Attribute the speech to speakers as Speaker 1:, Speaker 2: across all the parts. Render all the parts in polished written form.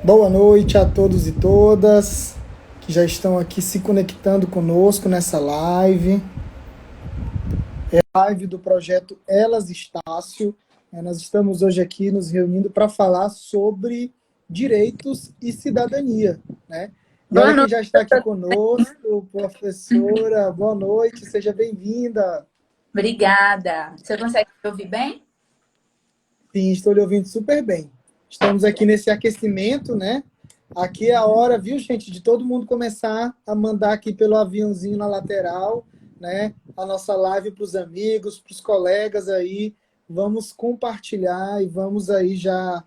Speaker 1: Boa noite a todos e todas que já estão aqui se conectando conosco nessa live. É a live do projeto Elas Estácio. Nós estamos hoje aqui nos reunindo para falar sobre direitos e cidadania, né? E
Speaker 2: Boa
Speaker 1: olha quem
Speaker 2: noite.
Speaker 1: já está aqui conosco, professora. Boa noite, seja bem-vinda.
Speaker 2: Obrigada. Você consegue me ouvir bem?
Speaker 1: Sim, estou lhe ouvindo super bem. Estamos aqui nesse aquecimento, né? Aqui é a hora, viu, gente, de todo mundo começar a mandar aqui pelo aviãozinho na lateral, né? A nossa live para os amigos, para os colegas aí. Vamos compartilhar e vamos aí já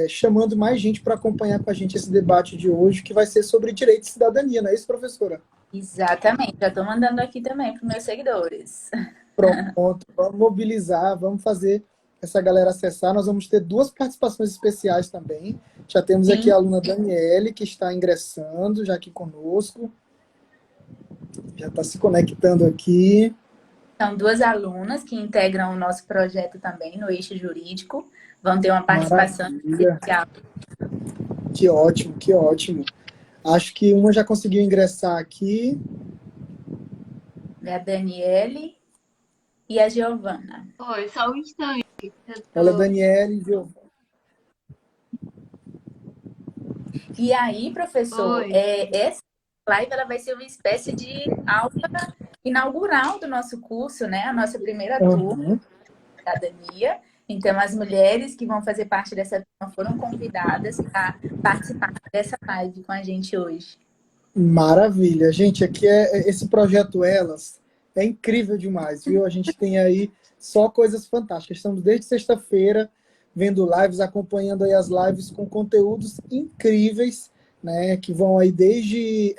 Speaker 1: chamando mais gente para acompanhar com a gente esse debate de hoje, que vai ser sobre direito e cidadania, não é isso, professora?
Speaker 2: Exatamente. Já estou mandando aqui também para os meus seguidores.
Speaker 1: Pronto, vamos mobilizar, vamos fazer essa galera acessar. Nós vamos ter duas participações especiais também. Já temos aqui
Speaker 2: Sim,
Speaker 1: a aluna Daniele, que está ingressando, já aqui conosco. Já está se conectando aqui.
Speaker 2: são duas alunas que integram o nosso projeto também no eixo jurídico. Vão ter uma participação
Speaker 1: Maravilha.
Speaker 2: especial.
Speaker 1: Que ótimo, que ótimo. Acho que uma já conseguiu ingressar aqui.
Speaker 2: A Daniele e a Giovana.
Speaker 3: Oi, só um instante. Eu
Speaker 1: Olha,
Speaker 3: tô...
Speaker 1: Daniele, viu?
Speaker 2: E aí, professor,
Speaker 3: Oi.
Speaker 2: essa live ela vai ser uma espécie de aula inaugural do nosso curso, né? A nossa primeira turma.
Speaker 1: Uhum.
Speaker 2: Cidadania. Então, as mulheres que vão fazer parte dessa turma foram convidadas a participar dessa live com a gente hoje.
Speaker 1: Maravilha. Gente, aqui esse projeto Elas é incrível demais, viu? A gente tem aí só coisas fantásticas. Estamos desde sexta-feira vendo lives, acompanhando aí as lives com conteúdos incríveis, né? Que vão aí desde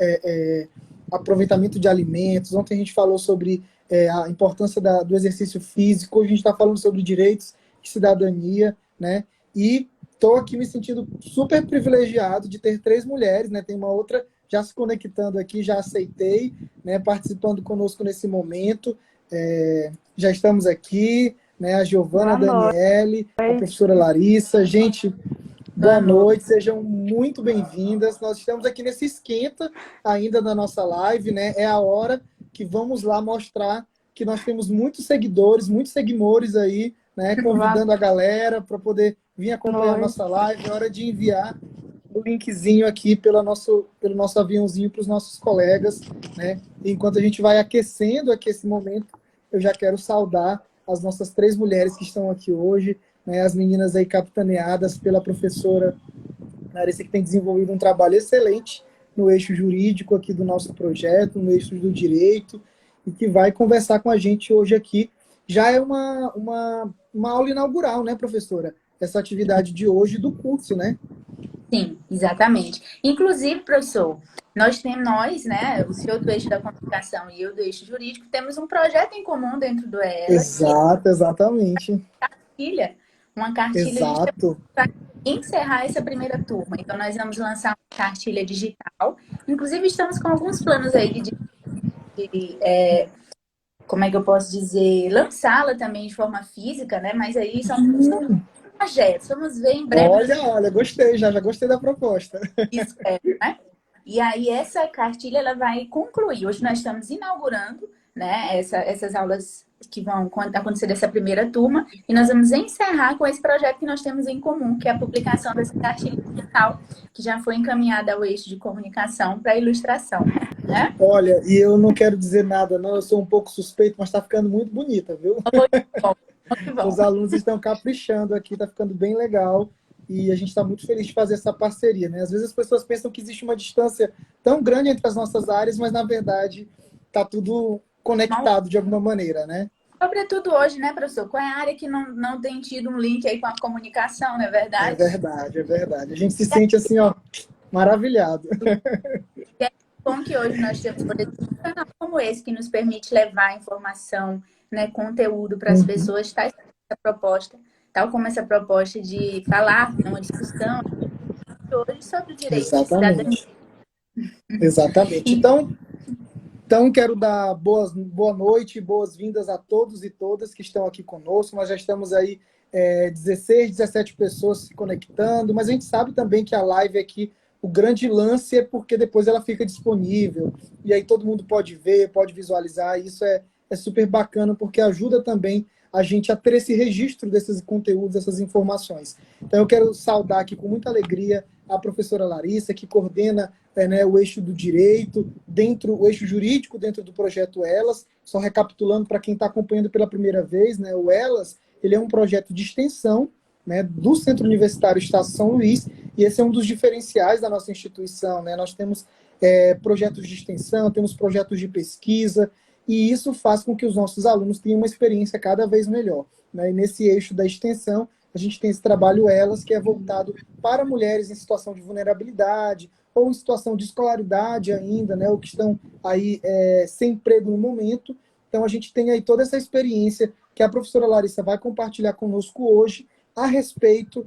Speaker 1: aproveitamento de alimentos. Ontem a gente falou sobre a importância do exercício físico. Hoje a gente está falando sobre direitos e cidadania, né? E estou aqui me sentindo super privilegiado de ter três mulheres, né? Tem uma outra já se conectando aqui, já aceitei, né, participando conosco nesse momento. Já estamos aqui, né, a Giovana, a
Speaker 3: Boa
Speaker 1: Daniele, a
Speaker 3: noite.
Speaker 1: professora Larissa. Gente,
Speaker 2: Boa
Speaker 1: boa
Speaker 2: noite.
Speaker 1: noite, sejam muito bem-vindas. Nós estamos aqui nesse esquenta ainda da nossa live, né? É a hora que vamos lá mostrar que nós temos muitos seguidores, muitos seguidores aí, né?
Speaker 3: Boa
Speaker 1: Convidando a galera para poder vir acompanhar a nossa
Speaker 3: noite.
Speaker 1: live. É hora de enviar o linkzinho aqui pelo nosso aviãozinho para os nossos colegas, né? Enquanto a gente vai aquecendo aqui esse momento, eu já quero saudar as nossas três mulheres que estão aqui hoje, né? As meninas aí capitaneadas pela professora Larissa, que tem desenvolvido um trabalho excelente no eixo jurídico aqui do nosso projeto, no eixo do direito, e que vai conversar com a gente hoje aqui. Já é uma aula inaugural, né, professora? Essa atividade de hoje do curso, né?
Speaker 2: Sim, exatamente. Inclusive, professor, nós, né, o senhor do eixo da comunicação e eu do eixo jurídico, temos um projeto em comum dentro do ELA, que é
Speaker 1: Exato, exatamente.
Speaker 2: cartilha, uma cartilha justamente
Speaker 1: Exato.
Speaker 2: para encerrar essa primeira turma. Então, nós vamos lançar uma cartilha digital. Inclusive, estamos com alguns planos aí de como é que eu posso dizer, lançá-la também de forma física, né? Mas aí são projetos. Vamos ver em breve no
Speaker 1: Olha, gostei, já gostei da proposta.
Speaker 2: espero, né? E aí essa cartilha ela vai concluir. Hoje nós estamos inaugurando, né, essas aulas que vão acontecer dessa primeira turma e nós vamos encerrar com esse projeto que nós temos em comum, que é a publicação dessa cartilha digital, que já foi encaminhada ao eixo de comunicação para ilustração, né?
Speaker 1: Olha, e eu não quero dizer nada, não, eu sou um pouco suspeito, mas está ficando muito bonita, viu?
Speaker 2: Muito bom, muito bom.
Speaker 1: Os alunos estão caprichando aqui, está ficando bem legal. E a gente está muito feliz de fazer essa parceria, né? Às vezes as pessoas pensam que existe uma distância tão grande entre as nossas áreas, mas na verdade está tudo conectado de alguma maneira, né?
Speaker 2: Sobretudo hoje, né, professor? Qual é a área que não tem tido um link aí com a comunicação, não é
Speaker 1: É
Speaker 2: verdade?
Speaker 1: verdade, é verdade. A gente se sente assim, ó, maravilhado.
Speaker 2: E é bom que hoje nós temos, por exemplo, um canal como esse que nos permite levar informação, né, conteúdo para as
Speaker 1: Uhum,
Speaker 2: pessoas, tal como essa proposta de falar numa discussão hoje sobre direitos e cidadania.
Speaker 1: exatamente, exatamente.
Speaker 2: E
Speaker 1: Então, quero dar boa noite, boas-vindas a todos e todas que estão aqui conosco. Nós já estamos aí 16, 17 pessoas se conectando, mas a gente sabe também que a live aqui, o grande lance é porque depois ela fica disponível, e aí todo mundo pode ver, pode visualizar, e isso é super bacana, porque ajuda também a gente a ter esse registro desses conteúdos, dessas informações. Então eu quero saudar aqui com muita alegria a professora Larissa, que coordena o eixo do direito, o eixo jurídico dentro do projeto Elas. Só recapitulando para quem está acompanhando pela primeira vez, né, o Elas, ele é um projeto de extensão, né, do Centro Universitário Estácio São Luís, e esse é um dos diferenciais da nossa instituição, né? Nós temos projetos de extensão, temos projetos de pesquisa, e isso faz com que os nossos alunos tenham uma experiência cada vez melhor, né? E nesse eixo da extensão, a gente tem esse trabalho Elas, que é voltado para mulheres em situação de vulnerabilidade, ou em situação de escolaridade ainda, né, ou que estão aí sem emprego no momento. Então, a gente tem aí toda essa experiência que a professora Larissa vai compartilhar conosco hoje a respeito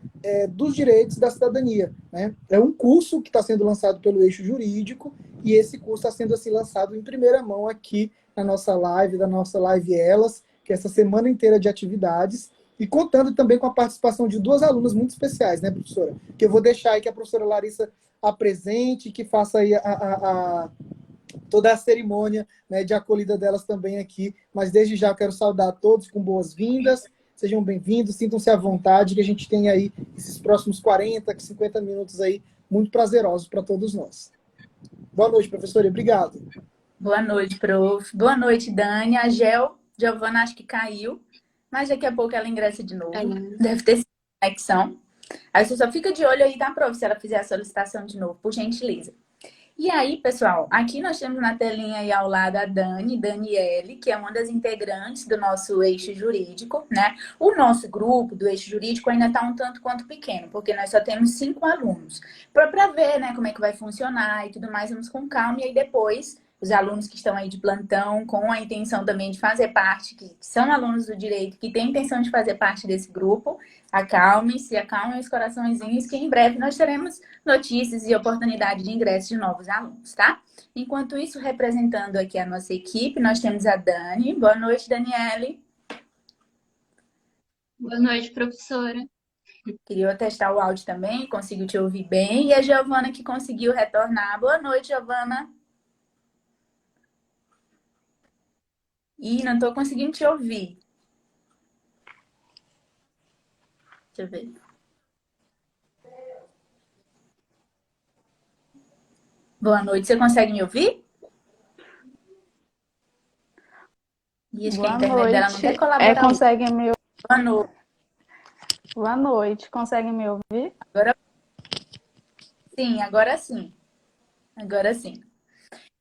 Speaker 1: dos direitos da cidadania, né? É um curso que está sendo lançado pelo Eixo Jurídico, e esse curso está sendo assim, lançado em primeira mão aqui na nossa live, da nossa live Elas, que é essa semana inteira de atividades, e contando também com a participação de duas alunas muito especiais, né, professora? Que eu vou deixar aí que a professora Larissa apresente, que faça aí toda a cerimônia, né, de acolhida delas também aqui. Mas desde já eu quero saudar a todos com boas-vindas. Sejam bem-vindos, sintam-se à vontade, que a gente tem aí esses próximos 40, 50 minutos aí muito prazerosos para todos nós. Boa noite, professora, obrigado.
Speaker 2: Boa noite, prof. Boa noite, Dani. A Giovana acho que caiu, mas daqui a pouco ela ingressa de novo. Deve ter sido conexão. Aí você só fica de olho aí, tá, prof? Se ela fizer a solicitação de novo, por gentileza. E aí, pessoal, aqui nós temos na telinha aí ao lado a Daniele, que é uma das integrantes do nosso eixo jurídico, né? O nosso grupo do eixo jurídico ainda está um tanto quanto pequeno, porque nós só temos 5 alunos. Para ver, né, como é que vai funcionar e tudo mais, vamos com calma. E aí depois, os alunos que estão aí de plantão, com a intenção também de fazer parte, que são alunos do direito, que têm intenção de fazer parte desse grupo, acalmem-se, acalmem os coraçõezinhos, que em breve nós teremos notícias e oportunidade de ingresso de novos alunos, tá? Enquanto isso, representando aqui a nossa equipe, nós temos a Dani. Boa noite, Daniele.
Speaker 3: Boa noite, professora.
Speaker 2: Queria testar o áudio também, conseguiu te ouvir bem. E a Giovana, que conseguiu retornar. Boa noite, Giovana. Ih, não estou conseguindo te ouvir. Deixa eu ver. Boa noite, você consegue me ouvir? E acho que a internet dela não quer colaborar.
Speaker 4: Consegue me ouvir?
Speaker 2: Boa noite.
Speaker 4: Boa noite, consegue me ouvir?
Speaker 2: Agora sim, agora sim. Agora sim.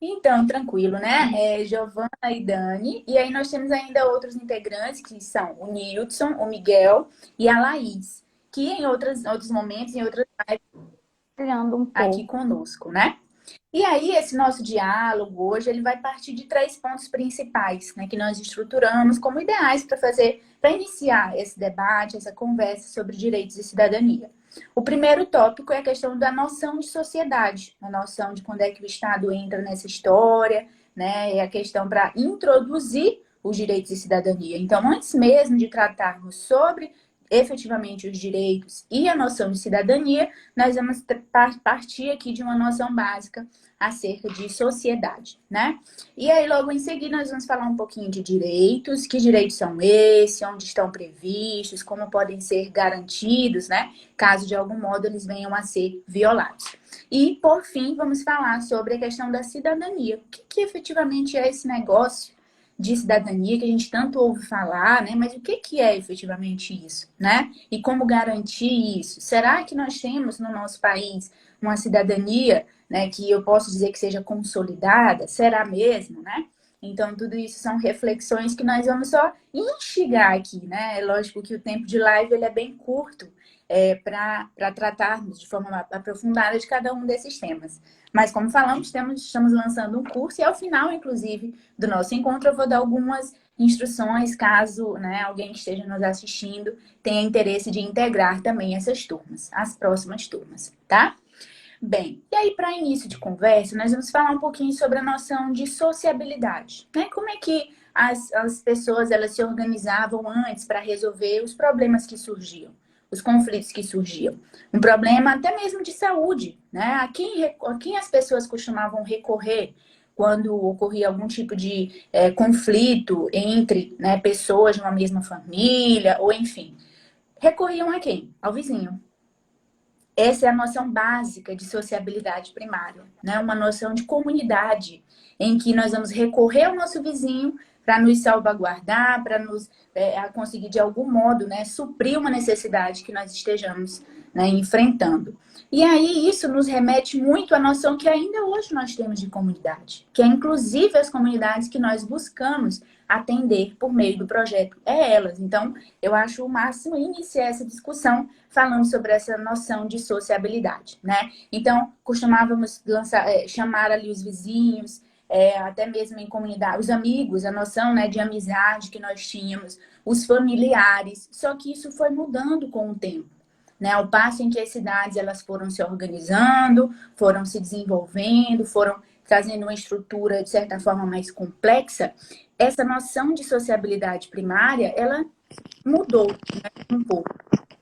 Speaker 2: Então, tranquilo, né? Giovana e Dani. E aí nós temos ainda outros integrantes, que são o Nilson, o Miguel e a Laís, que em outros momentos, em outras lives, aqui conosco, né? E aí, esse nosso diálogo hoje, ele vai partir de 3 pontos principais, né, que nós estruturamos como ideais para iniciar esse debate, essa conversa sobre direitos e cidadania. O primeiro tópico é a questão da noção de sociedade, a noção de quando é que o Estado entra nessa história, né, é a questão para introduzir os direitos e cidadania. Então, antes mesmo de tratarmos sobre efetivamente os direitos e a noção de cidadania, nós vamos partir aqui de uma noção básica acerca de sociedade, né? E aí, logo em seguida, nós vamos falar um pouquinho de direitos, que direitos são esses, onde estão previstos, como podem ser garantidos, né? Caso, de algum modo, eles venham a ser violados. E, por fim, vamos falar sobre a questão da cidadania. O que efetivamente é esse negócio de cidadania que a gente tanto ouve falar, né? Mas o que é efetivamente isso, né? E como garantir isso? Será que nós temos no nosso país uma cidadania, né, que eu posso dizer que seja consolidada? Será mesmo, né? Então, tudo isso são reflexões que nós vamos só instigar aqui, né? É lógico que o tempo de live ele é bem curto para tratarmos de forma aprofundada de cada um desses temas. Mas, como falamos, estamos lançando um curso e ao final, inclusive, do nosso encontro, eu vou dar algumas instruções caso, né, alguém que esteja nos assistindo tenha interesse de integrar também essas turmas, as próximas turmas, tá? Bem, e aí para início de conversa, nós vamos falar um pouquinho sobre a noção de sociabilidade, né? Como é que as pessoas elas se organizavam antes para resolver os problemas que surgiam, os conflitos que surgiam. Um problema até mesmo de saúde, né? A quem as pessoas costumavam recorrer quando ocorria algum tipo de conflito entre, né, pessoas de uma mesma família, ou enfim. Recorriam a quem? Ao vizinho. Essa é a noção básica de sociabilidade primária, né? Uma noção de comunidade, em que nós vamos recorrer ao nosso vizinho para nos salvaguardar, para nos a conseguir de algum modo, né, suprir uma necessidade que nós estejamos, né, enfrentando. E aí isso nos remete muito à noção que ainda hoje nós temos de comunidade, que é inclusive as comunidades que nós buscamos atender por meio do projeto elas. Então, eu acho o máximo iniciar essa discussão falando sobre essa noção de sociabilidade, né? Então, costumávamos chamar ali os vizinhos, até mesmo em comunidade, os amigos, a noção, né, de amizade que nós tínhamos, os familiares, só que isso foi mudando com o tempo, né? Ao passo em que as cidades elas foram se organizando, foram se desenvolvendo, foram trazendo uma estrutura, de certa forma, mais complexa, essa noção de sociabilidade primária, ela mudou, né, um pouco.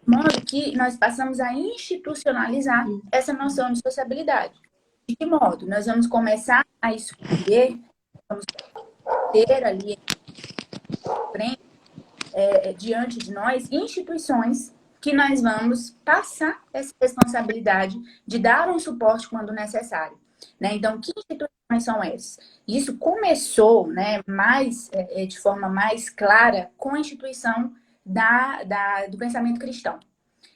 Speaker 2: De modo que nós passamos a institucionalizar essa noção de sociabilidade. De que modo? Nós vamos começar a escolher, vamos ter ali frente, diante de nós instituições que nós vamos passar essa responsabilidade de dar um suporte quando necessário, né? Então, que instituições são essas? Isso começou, né, de forma mais clara com a instituição do pensamento cristão.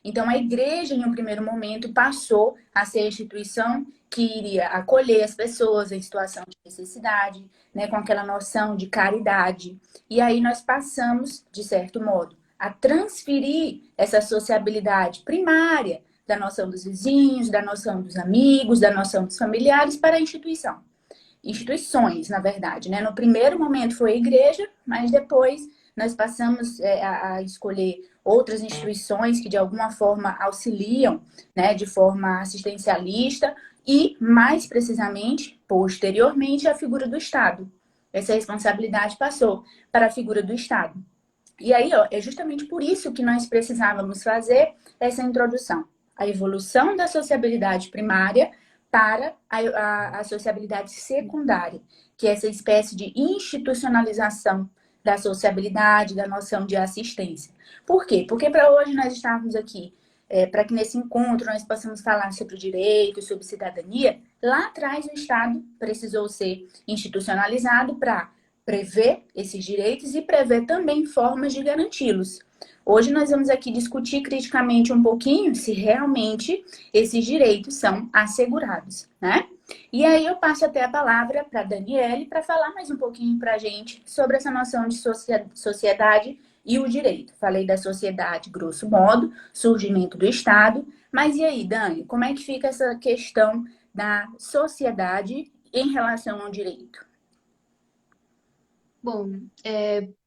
Speaker 2: Então, a igreja, em um primeiro momento, passou a ser a instituição que iria acolher as pessoas em situação de necessidade, né, com aquela noção de caridade. E aí nós passamos, de certo modo, a transferir essa sociabilidade primária da noção dos vizinhos, da noção dos amigos, da noção dos familiares para a instituição. Instituições, na verdade, né? No primeiro momento foi a igreja, mas depois nós passamos a escolher outras instituições que de alguma forma auxiliam, né, de forma assistencialista e, mais precisamente, posteriormente, a figura do Estado. Essa responsabilidade passou para a figura do Estado. E aí, ó, é justamente por isso que nós precisávamos fazer essa introdução. A evolução da sociabilidade primária para a sociabilidade secundária, que é essa espécie de institucionalização da sociabilidade, da noção de assistência. Por quê? Porque para hoje nós estávamos aqui, para que nesse encontro nós possamos falar sobre o direito, sobre cidadania, lá atrás o Estado precisou ser institucionalizado para prever esses direitos e prever também formas de garanti-los. Hoje nós vamos aqui discutir criticamente um pouquinho se realmente esses direitos são assegurados, né? E aí eu passo até a palavra para a Daniele para falar mais um pouquinho para a gente sobre essa noção de sociedade e o direito. Falei da sociedade, grosso modo, surgimento do Estado, mas e aí, Dani, como é que fica essa questão da sociedade em relação ao direito?
Speaker 3: Bom,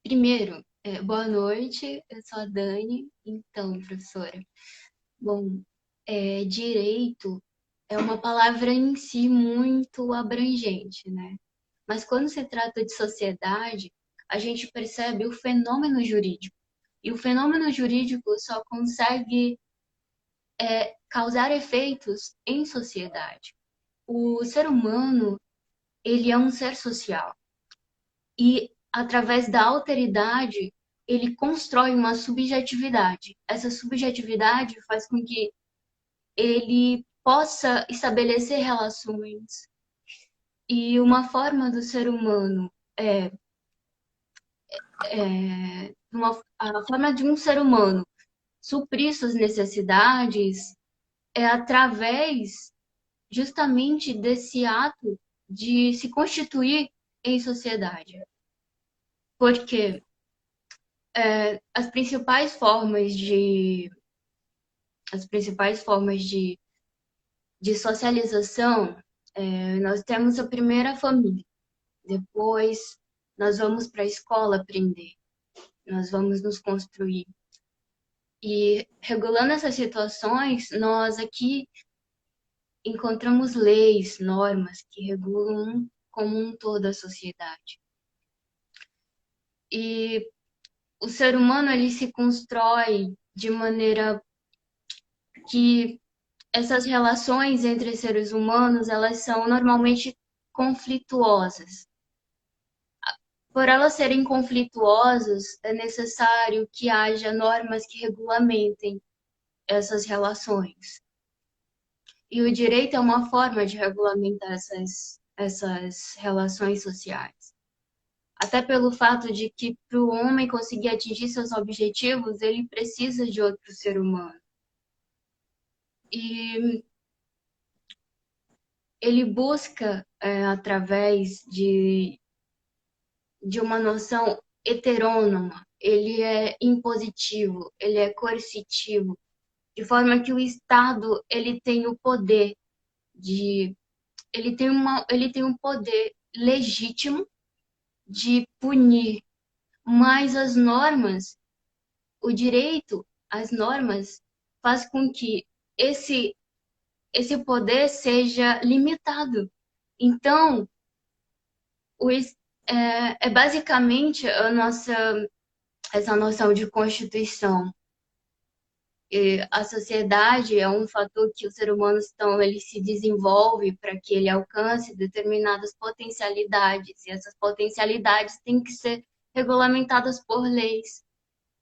Speaker 3: primeiro, boa noite, eu sou a Dani. Então, professora, bom, direito é uma palavra em si muito abrangente, né? Mas quando se trata de sociedade, a gente percebe o fenômeno jurídico. E o fenômeno jurídico só consegue causar efeitos em sociedade. O ser humano, ele é um ser social. E, através da alteridade, ele constrói uma subjetividade. Essa subjetividade faz com que ele possa estabelecer relações. E uma forma do ser humano a forma de um ser humano suprir suas necessidades é através justamente desse ato de se constituir em sociedade. Porque as principais formas de socialização, nós temos a primeira família, depois nós vamos para a escola aprender, nós vamos nos construir. E regulando essas situações, nós aqui encontramos leis, normas que regulam como um todo a sociedade. E o ser humano, ele se constrói de maneira que essas relações entre seres humanos, elas são normalmente conflituosas. Por elas serem conflituosas, é necessário que haja normas que regulamentem essas relações. E o direito é uma forma de regulamentar essas relações sociais. Até pelo fato de que, para o homem conseguir atingir seus objetivos, ele precisa de outro ser humano. E ele busca, através de uma noção heterônoma, ele é impositivo, ele é coercitivo, de forma que o Estado ele tem o poder de ele tem um poder legítimo de punir, mas as normas, o direito, as normas faz com que esse poder seja limitado. Então, é basicamente essa noção de constituição. E a sociedade é um fator que o ser humano então, ele se desenvolve para que ele alcance determinadas potencialidades, e essas potencialidades têm que ser regulamentadas por leis,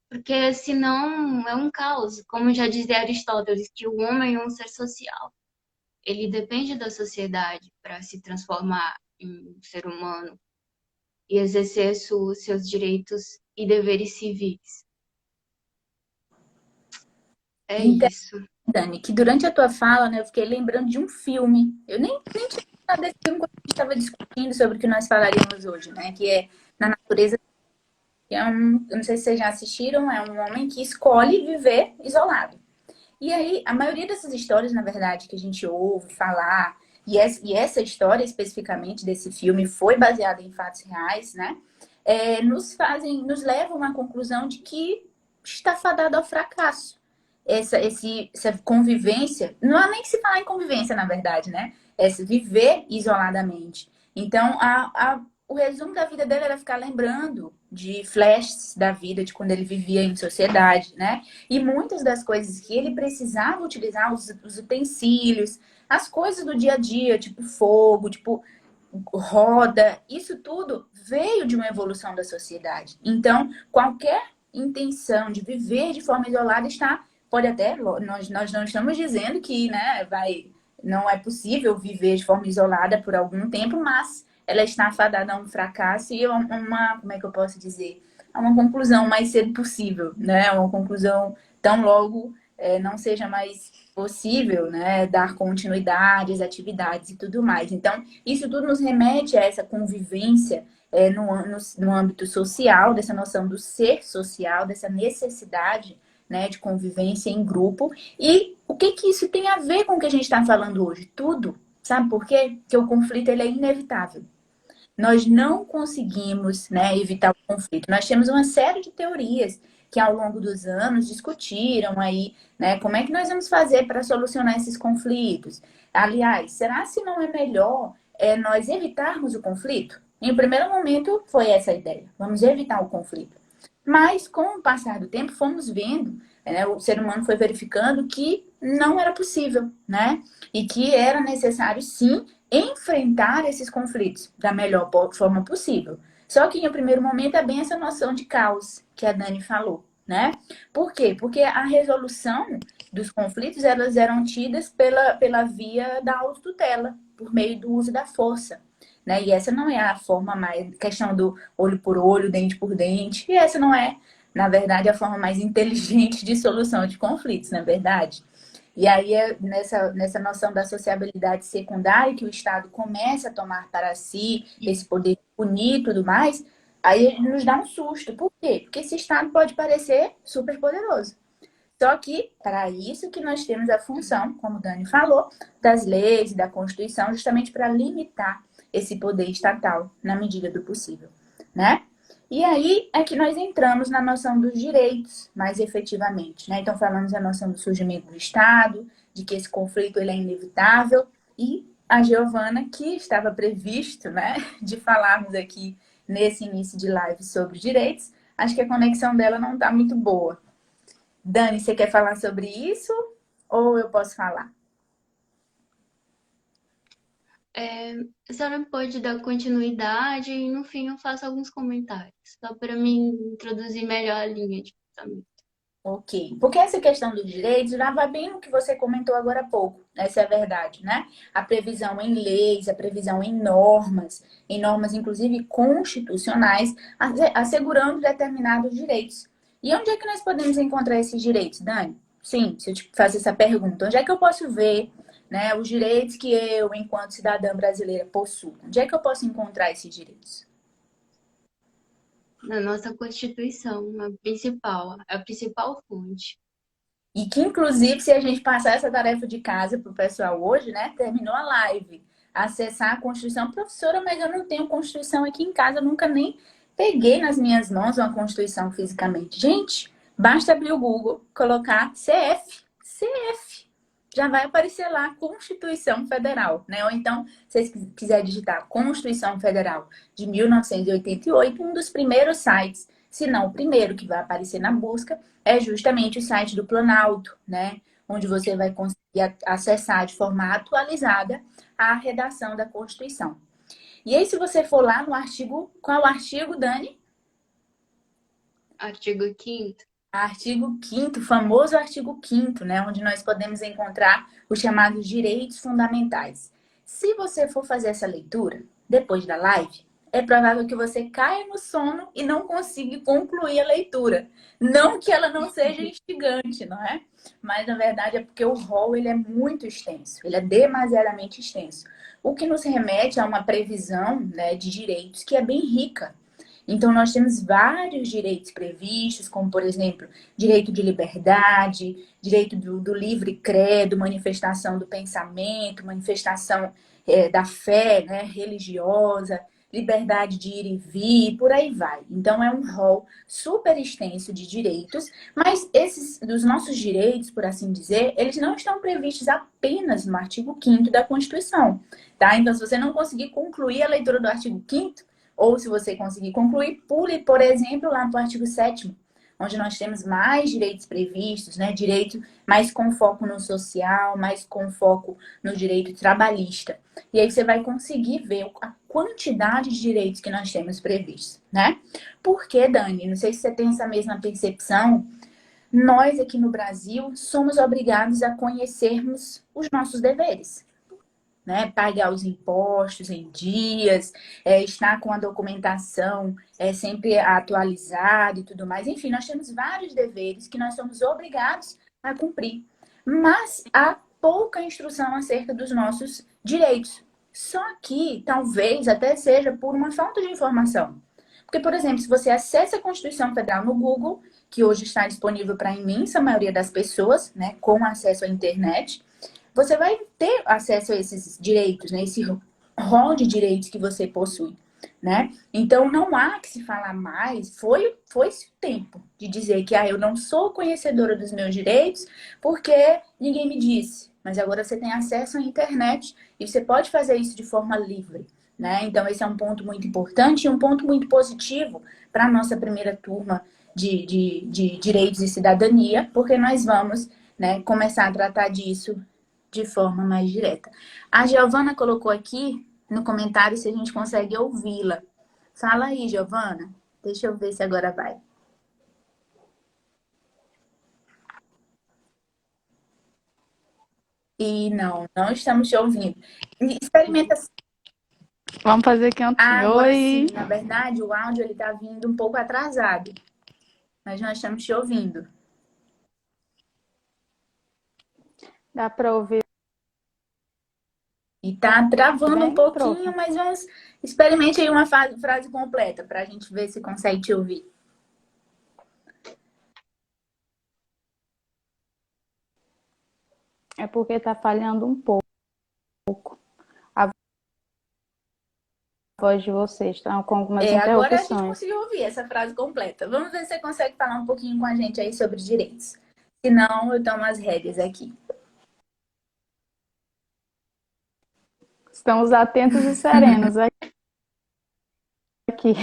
Speaker 3: porque senão é um caos. Como já dizia Aristóteles, que o homem é um ser social. Ele depende da sociedade para se transformar em um ser humano e exercer seus direitos e deveres civis. É
Speaker 2: Então,
Speaker 3: isso.
Speaker 2: Dani, que durante a tua fala, né, eu fiquei lembrando de um filme. Eu nem tinha falado desse filme quando a gente estava discutindo sobre o que nós falaríamos hoje, né? Que é Na Natureza. Que é eu não sei se vocês já assistiram, é um homem que escolhe viver isolado. E aí, a maioria dessas histórias, na verdade, que a gente ouve falar, e essa história especificamente desse filme foi baseada em fatos reais, né? Nos levam à conclusão de que está fadado ao fracasso. Essa convivência, não há nem que se falar em convivência, na verdade, né? Esse viver isoladamente. Então, o resumo da vida dele era ficar lembrando de flashes da vida, de quando ele vivia em sociedade, né? E muitas das coisas que ele precisava utilizar, os utensílios, as coisas do dia a dia, tipo fogo, tipo roda, isso tudo veio de uma evolução da sociedade. Então, qualquer intenção de viver de forma isolada pode até, nós não estamos dizendo que, né, não é possível viver de forma isolada por algum tempo, mas ela está fadada a um fracasso e como é que eu posso dizer? A uma conclusão mais cedo possível, né? Uma conclusão tão logo não seja mais possível, né? Dar continuidade às atividades e tudo mais. Então, isso tudo nos remete a essa convivência no âmbito social, dessa noção do ser social, dessa necessidade, né, de convivência em grupo. E o que isso tem a ver com o que a gente está falando hoje? Tudo. Sabe por quê? Porque o conflito ele é inevitável. Nós não conseguimos, né, evitar o conflito. Nós temos uma série de teorias que ao longo dos anos discutiram aí, né, como é que nós vamos fazer para solucionar esses conflitos. Aliás, será se não é melhor nós evitarmos o conflito? Em um primeiro momento foi essa a ideia, vamos evitar o conflito. Mas com o passar do tempo fomos vendo, né, o ser humano foi verificando que não era possível, né? E que era necessário sim enfrentar esses conflitos da melhor forma possível. Só que em um primeiro momento é bem essa noção de caos que a Dani falou, né? Por quê? Porque a resolução dos conflitos elas eram tidas pela via da autotutela, por meio do uso da força. Né? E essa não é a forma mais, questão do olho por olho, dente por dente, e essa não é, na verdade, a forma mais inteligente de solução de conflitos, na verdade. E aí é nessa noção da sociabilidade secundária que o Estado começa a tomar para si esse poder de punir e tudo mais, aí ele nos dá um susto. Por quê? Porque esse Estado pode parecer super poderoso. Só que, para isso que nós temos a função, como o Dani falou, das leis e da Constituição, justamente para limitar esse poder estatal na medida do possível, né? E aí é que nós entramos na noção dos direitos, mais efetivamente, né? Então, falamos a noção do surgimento do Estado, de que esse conflito ele é inevitável, e a Giovana, que estava previsto, né, de falarmos aqui nesse início de live sobre direitos. Acho que a conexão dela não está muito boa. Dani, você quer falar sobre isso ou eu posso falar?
Speaker 3: A senhora pode dar continuidade e no fim eu faço alguns comentários, só para me introduzir melhor a linha de pensamento.
Speaker 2: Ok, porque essa questão dos direitos já vai bem no que você comentou agora há pouco, essa é a verdade, né? A previsão em leis, a previsão em normas inclusive constitucionais, assegurando determinados direitos. E onde é que nós podemos encontrar esses direitos, Dani? Sim, se eu te fazer essa pergunta, onde é que eu posso ver, né, os direitos que eu, enquanto cidadã brasileira, possuo? Onde é que eu posso encontrar esses direitos?
Speaker 3: Na nossa Constituição, a principal fonte.
Speaker 2: E que, inclusive, se a gente passar essa tarefa de casa para o pessoal hoje, né? Terminou a live. Acessar a Constituição. Professora, mas eu não tenho Constituição aqui em casa. Eu nunca nem peguei nas minhas mãos uma Constituição fisicamente. Gente, basta abrir o Google, colocar CF. CF. Já vai aparecer lá Constituição Federal, né? Ou então, se vocês quiserem digitar Constituição Federal de 1988, um dos primeiros sites, se não o primeiro que vai aparecer na busca, é justamente o site do Planalto, né? Onde você vai conseguir acessar de forma atualizada a redação da Constituição. E aí, se você for lá no artigo, qual artigo, Dani?
Speaker 3: Artigo 5º.
Speaker 2: Artigo 5º, famoso artigo 5º, né? Onde nós podemos encontrar os chamados direitos fundamentais. Se você for fazer essa leitura, depois da live, é provável que você caia no sono e não consiga concluir a leitura. Não que ela não seja instigante, não é? Mas, na verdade, é porque o rol ele é muito extenso. Ele é demasiadamente extenso. O que nos remete a uma previsão, né, de direitos que é bem rica. Então, nós temos vários direitos previstos, como, por exemplo, direito de liberdade, direito do livre credo, manifestação do pensamento, manifestação da fé, né, religiosa, liberdade de ir e vir, por aí vai. Então, é um rol super extenso de direitos, mas esses, dos nossos direitos, por assim dizer, eles não estão previstos apenas no artigo 5º da Constituição, tá? Então, se você não conseguir concluir a leitura do artigo 5º, ou se você conseguir concluir, pule, por exemplo, lá no artigo 7º, onde nós temos mais direitos previstos, né? Direito mais com foco no social, mais com foco no direito trabalhista. E aí você vai conseguir ver a quantidade de direitos que nós temos previstos, né? Porque, Dani, não sei se você tem essa mesma percepção, nós aqui no Brasil somos obrigados a conhecermos os nossos deveres. Né, pagar os impostos em dias, estar com a documentação sempre atualizada e tudo mais. Enfim, nós temos vários deveres que nós somos obrigados a cumprir. Mas há pouca instrução acerca dos nossos direitos. Só que talvez até seja por uma falta de informação. Porque, por exemplo, se você acessa a Constituição Federal no Google, que hoje está disponível para a imensa maioria das pessoas, né, com acesso à internet, você vai ter acesso a esses direitos, né? Esse rol de direitos que você possui, né? Então, não há que se falar mais. Foi-se o tempo de dizer que eu não sou conhecedora dos meus direitos porque ninguém me disse. Mas agora você tem acesso à internet e você pode fazer isso de forma livre, né? Então, esse é um ponto muito importante e um ponto muito positivo para a nossa primeira turma de direitos e cidadania, porque nós vamos, né, começar a tratar disso de forma mais direta. A Giovana colocou aqui no comentário se a gente consegue ouvi-la. Fala aí, Giovana. Deixa eu ver se agora vai. E não estamos te ouvindo. Experimenta.
Speaker 4: Vamos fazer aqui um
Speaker 2: Agora
Speaker 4: oi.
Speaker 2: sim, na verdade, o áudio ele tá vindo um pouco atrasado. Mas nós estamos te ouvindo.
Speaker 4: Dá para ouvir
Speaker 2: E tá travando um
Speaker 4: bem,
Speaker 2: pouquinho,
Speaker 4: prof?
Speaker 2: mas vamos. Experimente aí uma frase completa para a gente ver se consegue te ouvir.
Speaker 4: É porque está falhando um pouco a voz de vocês, estão com algumas
Speaker 2: Agora a gente
Speaker 4: interrupções.
Speaker 2: conseguiu ouvir essa frase completa. Vamos ver se você consegue falar um pouquinho com a gente aí sobre direitos. Se não, eu tomo as rédeas aqui.
Speaker 4: Estamos atentos e serenos aqui aqui.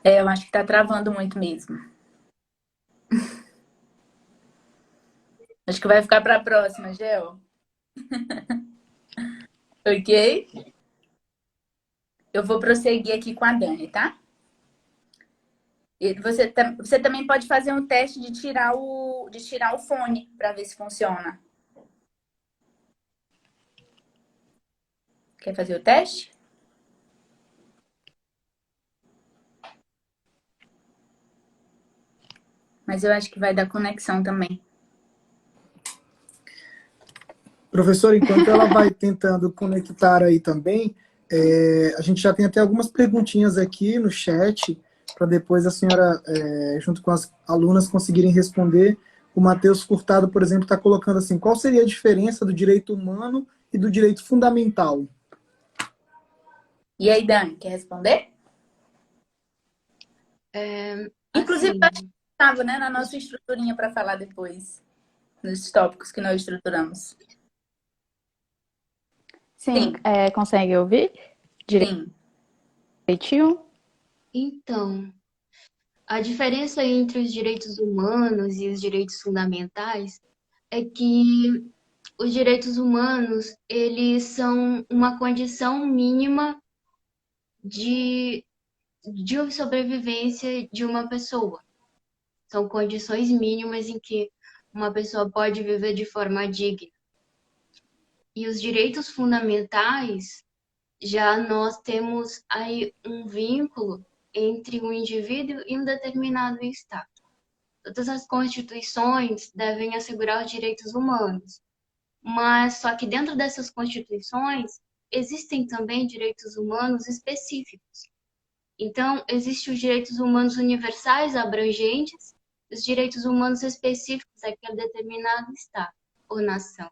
Speaker 2: Eu acho que tá travando muito mesmo. Acho que vai ficar para a próxima, Gel. Ok? Eu vou prosseguir aqui com a Dani, tá? E você também pode fazer um teste de tirar o fone para ver se funciona. Quer fazer o teste? Mas eu acho que vai dar conexão também.
Speaker 1: Professor, enquanto ela vai tentando conectar aí também, a gente já tem até algumas perguntinhas aqui no chat, para depois a senhora, junto com as alunas, conseguirem responder. O Matheus Furtado, por exemplo, está colocando assim: qual seria a diferença do direito humano e do direito fundamental?
Speaker 2: E aí, Dani, quer responder? Inclusive,
Speaker 3: Assim,
Speaker 2: eu acho que estava, né, na nossa estruturinha para falar depois, nos tópicos que nós estruturamos.
Speaker 4: Sim, consegue ouvir
Speaker 2: Sim.
Speaker 4: direitinho?
Speaker 3: então, a diferença entre os direitos humanos e os direitos fundamentais é que os direitos humanos, eles são uma condição mínima de, de sobrevivência de uma pessoa. São condições mínimas em que uma pessoa pode viver de forma digna. E os direitos fundamentais, já nós temos aí um vínculo entre um indivíduo e um determinado Estado. Todas as constituições devem assegurar os direitos humanos, mas só que dentro dessas constituições existem também direitos humanos específicos. Então, existem os direitos humanos universais abrangentes, os direitos humanos específicos daquele determinado Estado ou nação.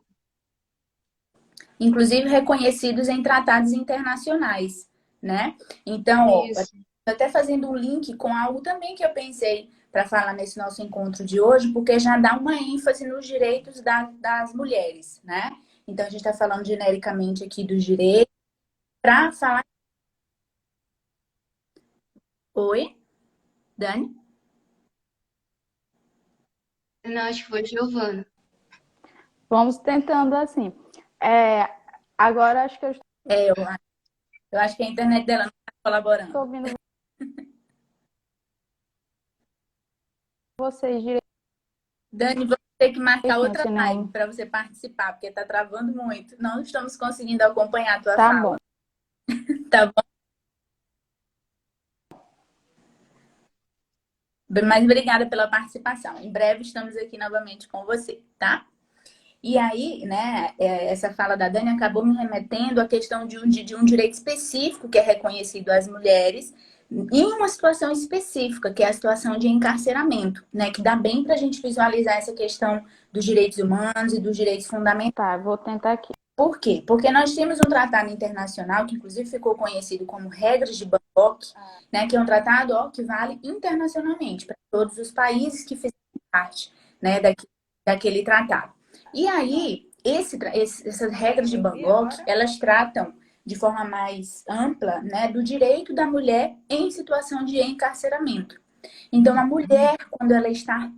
Speaker 2: Inclusive reconhecidos em tratados internacionais, né? Então, ó,
Speaker 3: Isso.
Speaker 2: até fazendo um link com algo também que eu pensei para falar nesse nosso encontro de hoje, porque já dá uma ênfase nos direitos das mulheres, né? Então, a gente está falando genericamente aqui dos direitos, para falar. Oi, Dani?
Speaker 3: Não, acho que foi Giovana.
Speaker 4: Vamos tentando assim. Agora acho que eu
Speaker 2: Eu acho que a internet dela não está colaborando.
Speaker 4: estou ouvindo vocês direitinho,
Speaker 2: Dani, vou ter que marcar outra
Speaker 4: se
Speaker 2: live
Speaker 4: não...
Speaker 2: para você participar, porque está travando muito. Não estamos conseguindo acompanhar a tua
Speaker 4: Tá
Speaker 2: fala.
Speaker 4: bom.
Speaker 2: Tá bom? Mas obrigada pela participação. Em breve estamos aqui novamente com você, tá? E aí, né, essa fala da Dani acabou me remetendo à questão de um direito específico que é reconhecido às mulheres em uma situação específica, que é a situação de encarceramento, né? Que dá bem para a gente visualizar essa questão dos direitos humanos e dos direitos fundamentais.
Speaker 4: Tá, vou tentar aqui.
Speaker 2: Por quê? Porque nós temos um tratado internacional que inclusive ficou conhecido como Regras de Bangkok, né, que é um tratado que vale internacionalmente para todos os países que fizeram parte, né, daquele tratado. E aí, essas regras de Bangkok, elas tratam de forma mais ampla, né, do direito da mulher em situação de encarceramento. Então, a mulher, quando ela está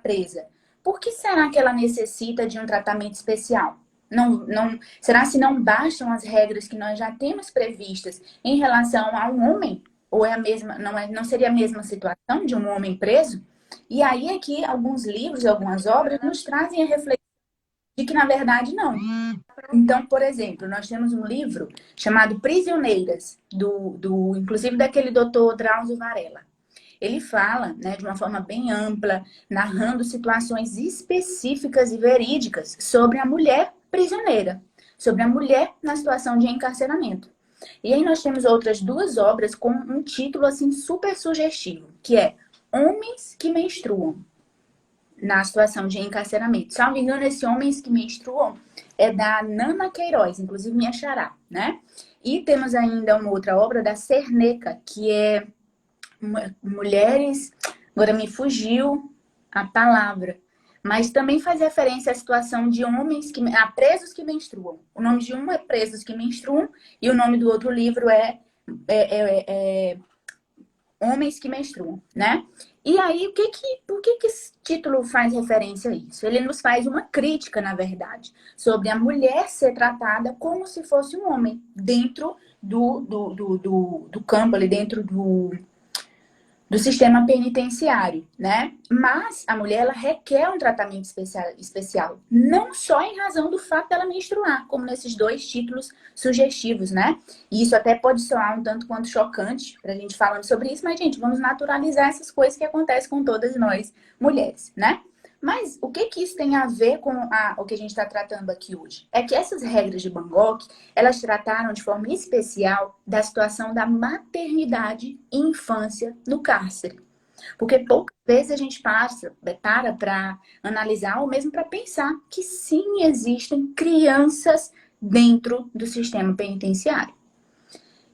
Speaker 2: presa, por que será que ela necessita de um tratamento especial? Será se não bastam as regras que nós já temos previstas em relação a um homem? Ou é a mesma, não seria a mesma situação de um homem preso? E aí aqui alguns livros, algumas obras nos trazem a reflexão de que na verdade não. Então, por exemplo, nós temos um livro chamado Prisioneiras, inclusive daquele doutor Drauzio Varela. Ele fala, né, de uma forma bem ampla, narrando situações específicas e verídicas sobre a mulher prisioneira, sobre a mulher na situação de encarceramento. E aí nós temos outras duas obras com um título assim super sugestivo, que é Homens que Menstruam, na situação de encarceramento. Salvo engano, esse Homens que Menstruam é da Nana Queiroz, inclusive minha xará, né? E temos ainda uma outra obra da Cerneca, que é Mulheres... Agora me fugiu a palavra. mas também faz referência à situação de homens a presos que menstruam. O nome de um é Presos que Menstruam e o nome do outro livro é Homens que Menstruam, né? E aí, por que esse título faz referência a isso? Ele nos faz uma crítica, na verdade, sobre a mulher ser tratada como se fosse um homem dentro do campo, ali dentro do sistema penitenciário, né? Mas a mulher, ela requer um tratamento especial, não só em razão do fato dela menstruar, como nesses dois títulos sugestivos, né? E isso até pode soar um tanto quanto chocante pra gente falando sobre isso, mas, gente, vamos naturalizar essas coisas que acontecem com todas nós, mulheres, né? Mas o que isso tem a ver com o que a gente está tratando aqui hoje? É que essas regras de Bangkok, elas trataram de forma especial da situação da maternidade e infância no cárcere. Porque poucas vezes a gente para analisar ou mesmo para pensar que sim, existem crianças dentro do sistema penitenciário.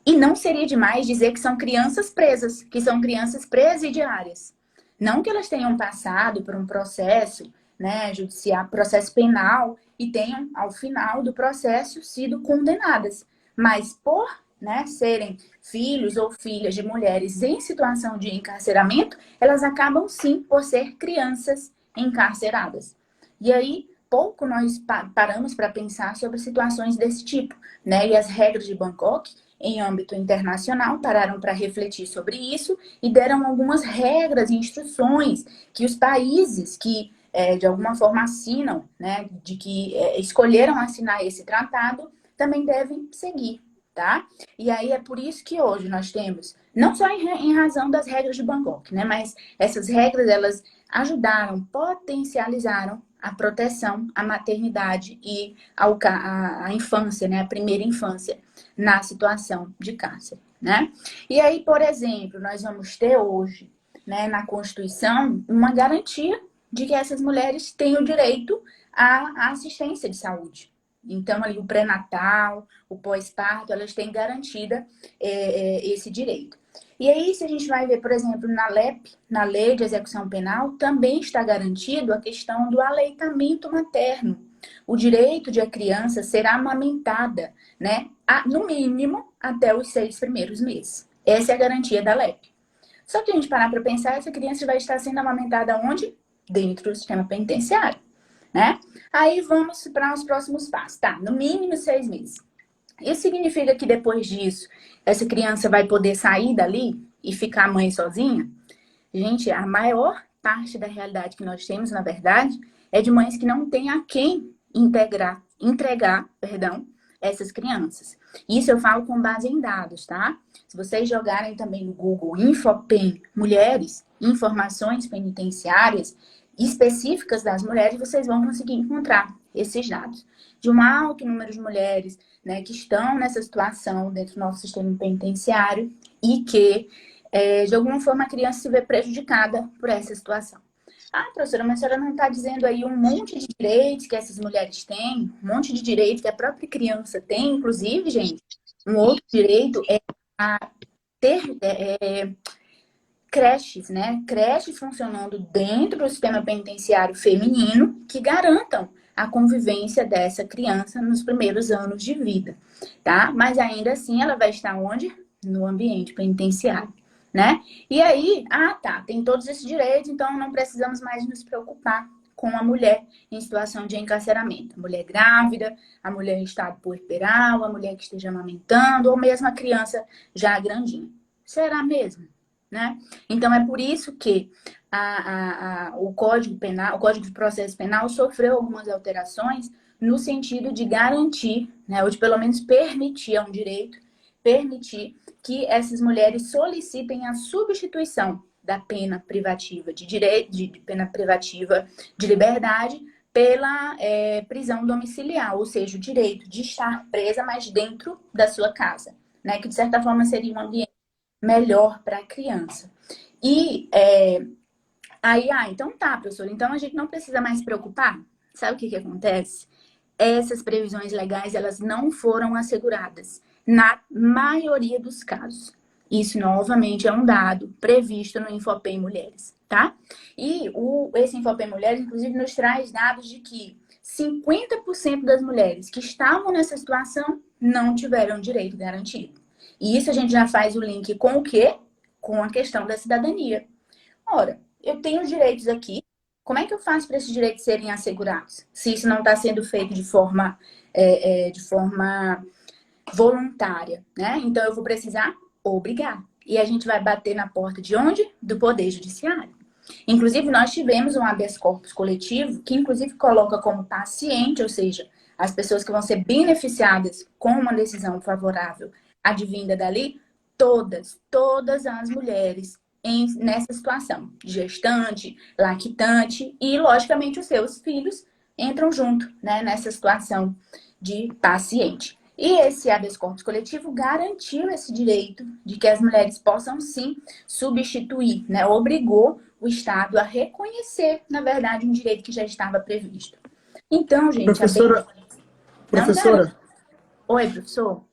Speaker 2: E não seria demais dizer que são crianças presas, que são crianças presidiárias. Não que elas tenham passado por um processo, né, judicial, processo penal, e tenham, ao final do processo, sido condenadas. Mas por, né, serem filhos ou filhas de mulheres em situação de encarceramento, elas acabam, sim, por ser crianças encarceradas. E aí, pouco nós paramos para pensar sobre situações desse tipo, né? E as regras de Bangkok, em âmbito internacional, pararam para refletir sobre isso e deram algumas regras e instruções que os países que, de alguma forma, assinam, né, de que escolheram assinar esse tratado, também devem seguir, tá? E aí é por isso que hoje nós temos, não só em razão das regras de Bangkok, né, mas essas regras, elas ajudaram, potencializaram a proteção, a maternidade e a infância, né, a primeira infância na situação de cárcere, né? E aí, por exemplo, nós vamos ter hoje, né, na Constituição, uma garantia de que essas mulheres têm o direito à assistência de saúde. Então, ali, o pré-natal, o pós-parto, elas têm garantida esse direito. E aí, se a gente vai ver, por exemplo, na LEP, na Lei de Execução Penal, também está garantido a questão do aleitamento materno. O direito de a criança ser amamentada, né, no mínimo até os 6 primeiros meses. Essa é a garantia da LEP. Só que a gente parar para pensar, essa criança vai estar sendo amamentada onde? Dentro do sistema penitenciário, né? Aí vamos para os próximos passos. Tá, no mínimo 6 meses. Isso significa que depois disso, essa criança vai poder sair dali e ficar mãe sozinha? Gente, a maior parte da realidade que nós temos, na verdade, é de mães que não têm a quem entregar, essas crianças. Isso eu falo com base em dados, tá? Se vocês jogarem também no Google Infopen Mulheres, informações penitenciárias específicas das mulheres, vocês vão conseguir encontrar esses dados. De um alto número de mulheres, né, que estão nessa situação dentro do nosso sistema penitenciário e que, de alguma forma, a criança se vê prejudicada por essa situação. Ah, professora, mas a senhora não está dizendo aí um monte de direitos que essas mulheres têm, um monte de direitos que a própria criança tem, inclusive, gente, um outro direito é a ter creches, né? Creches funcionando dentro do sistema penitenciário feminino que garantam a convivência dessa criança nos primeiros anos de vida, tá? Mas ainda assim ela vai estar onde? No ambiente penitenciário, né? E aí, tá, tem todos esses direitos, então não precisamos mais nos preocupar com a mulher em situação de encarceramento. A mulher grávida, a mulher em estado puerperal, a mulher que esteja amamentando, ou mesmo a criança já grandinha. Será mesmo? Né? Então, é por isso que o Código Penal, o Código de Processo Penal sofreu algumas alterações no sentido de garantir, né, ou de pelo menos permitir, é um direito, permitir que essas mulheres solicitem a substituição da pena privativa de pena privativa de liberdade pela prisão domiciliar, ou seja, o direito de estar presa, mas dentro da sua casa, né, que de certa forma seria um ambiente melhor para a criança. E aí, então tá, professor, então a gente não precisa mais se preocupar? Sabe o que acontece? Essas previsões legais, elas não foram asseguradas na maioria dos casos. Isso, novamente, é um dado previsto no Infopen Mulheres. tá? E esse Infopem Mulheres, inclusive, nos traz dados de que 50% das mulheres que estavam nessa situação não tiveram direito garantido. E isso a gente já faz o link com o quê? Com a questão da cidadania. Ora, eu tenho direitos aqui, como é que eu faço para esses direitos serem assegurados? Se isso não está sendo feito de forma voluntária, né? Então eu vou precisar obrigar. E a gente vai bater na porta de onde? Do Poder Judiciário. Inclusive, nós tivemos um habeas corpus coletivo que, inclusive, coloca como paciente, ou seja, as pessoas que vão ser beneficiadas com uma decisão favorável advinda dali, todas as mulheres nessa situação, gestante, lactante e, logicamente, os seus filhos entram junto, né, nessa situação de paciente. E esse habeas corpus coletivo garantiu esse direito de que as mulheres possam, sim, substituir, né, obrigou o Estado a reconhecer, na verdade, um direito que já estava previsto. Então, gente,
Speaker 1: Professora,
Speaker 2: não dá.
Speaker 1: professora,
Speaker 2: Oi, professor.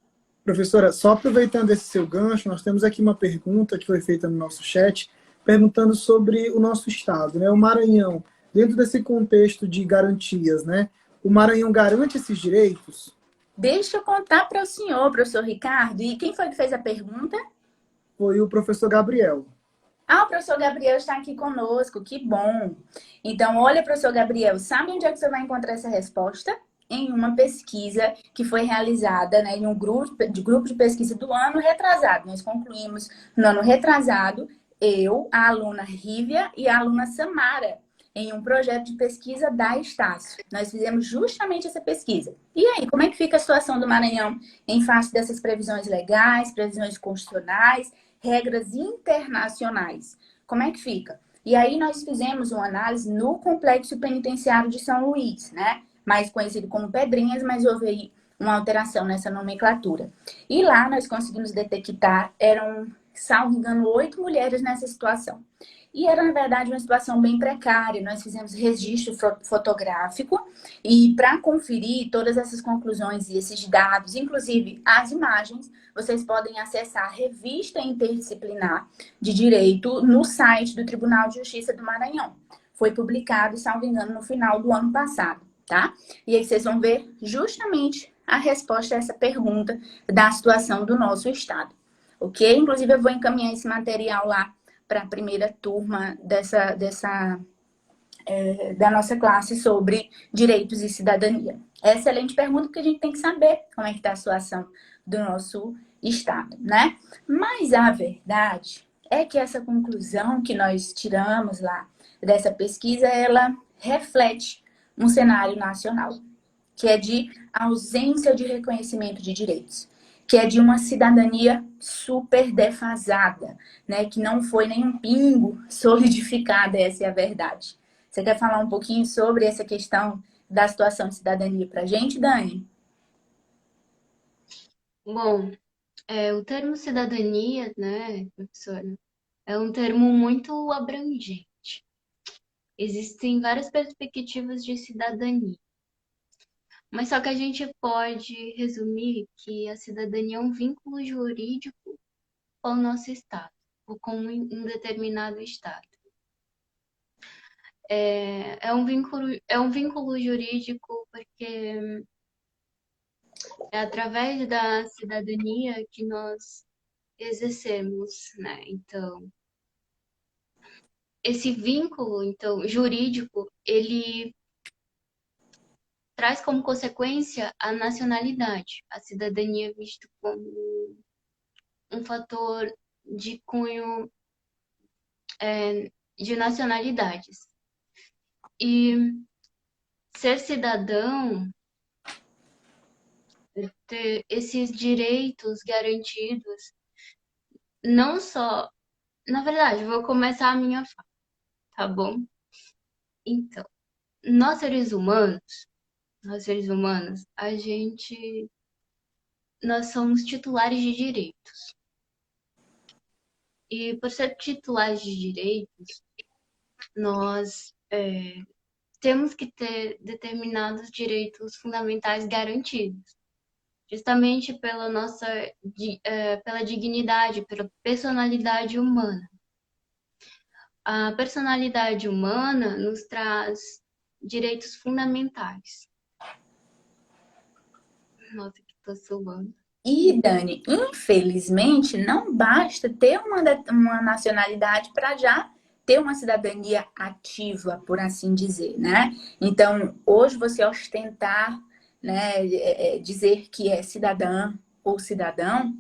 Speaker 1: professora, só aproveitando esse seu gancho, nós temos aqui uma pergunta que foi feita no nosso chat, perguntando sobre o nosso estado, né? O Maranhão, dentro desse contexto de garantias, né? O Maranhão garante esses direitos?
Speaker 2: Deixa eu contar para o senhor, professor Ricardo. E quem foi que fez a pergunta?
Speaker 1: Foi o professor Gabriel.
Speaker 2: Ah, o professor Gabriel está aqui conosco, que bom. Então, olha, professor Gabriel, sabe onde é que você vai encontrar essa resposta? Em uma pesquisa que foi realizada, né, em um grupo de pesquisa do ano retrasado. Nós concluímos no ano retrasado, eu, a aluna Rívia e a aluna Samara, em um projeto de pesquisa da Estácio. Nós fizemos justamente essa pesquisa. E aí, como é que fica a situação do Maranhão em face dessas previsões legais, previsões constitucionais, regras internacionais? Como é que fica? E aí nós fizemos uma análise no Complexo Penitenciário de São Luís, né? Mais conhecido como Pedrinhas, mas houve aí uma alteração nessa nomenclatura. E lá nós conseguimos detectar, eram, salvo engano, 8 mulheres nessa situação. E era, na verdade, uma situação bem precária. Nós fizemos registro fotográfico e para conferir todas essas conclusões e esses dados, inclusive as imagens, vocês podem acessar a revista interdisciplinar de direito no site do Tribunal de Justiça do Maranhão. Foi publicado, salvo engano, no final do ano passado, tá? E aí vocês vão ver justamente a resposta a essa pergunta da situação do nosso estado, ok? Inclusive, eu vou encaminhar esse material lá para a primeira turma da nossa classe sobre direitos e cidadania. É excelente pergunta, porque a gente tem que saber como é que está a situação do nosso estado, né? Mas a verdade é que essa conclusão que nós tiramos lá dessa pesquisa, ela reflete um cenário nacional, que é de ausência de reconhecimento de direitos, que é de uma cidadania super defasada, né? Que não foi nem um pingo solidificada, essa é a verdade. Você quer falar um pouquinho sobre essa questão da situação de cidadania para a gente, Dani?
Speaker 3: Bom, o termo cidadania, né, professora, é um termo muito abrangente. Existem várias perspectivas de cidadania. Mas só que a gente pode resumir que a cidadania é um vínculo jurídico com o nosso Estado, ou com um determinado Estado. É um vínculo jurídico porque é através da cidadania que nós exercemos, né? Então, esse vínculo, então, jurídico, ele traz como consequência a nacionalidade. A cidadania é vista como um fator de cunho de nacionalidades. E ser cidadão, ter esses direitos garantidos, não só. Na verdade, vou começar a minha fala, tá bom? Então, nós seres humanos, nós somos titulares de direitos. E por ser titulares de direitos, nós temos que ter determinados direitos fundamentais garantidos, justamente pela pela dignidade, pela personalidade humana. a personalidade humana nos traz direitos fundamentais. Nossa, que tô suando.
Speaker 2: E, Dani, infelizmente, não basta ter uma nacionalidade para já ter uma cidadania ativa, por assim dizer, né? Então, hoje você ostentar, né, dizer que é cidadã ou cidadão,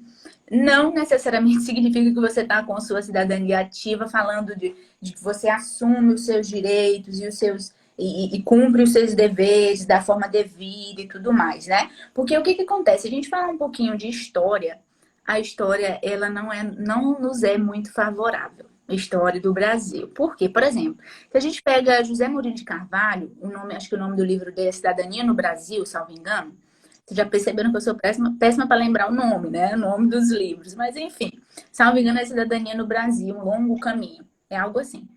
Speaker 2: não necessariamente significa que você está com sua cidadania ativa, falando de que você assume os seus direitos e os seus e cumpre os seus deveres da forma devida e tudo mais, né? Porque o que que acontece? A gente fala um pouquinho de história, a história ela não nos é muito favorável, a história do Brasil. Por quê? Por exemplo, se a gente pega José Murilo de Carvalho, acho que o nome do livro dele é Cidadania no Brasil, salvo engano. Vocês já perceberam que eu sou péssima para lembrar o nome, né? O nome dos livros. Mas, enfim, salvo engano, é Cidadania no Brasil, um longo caminho. É algo assim.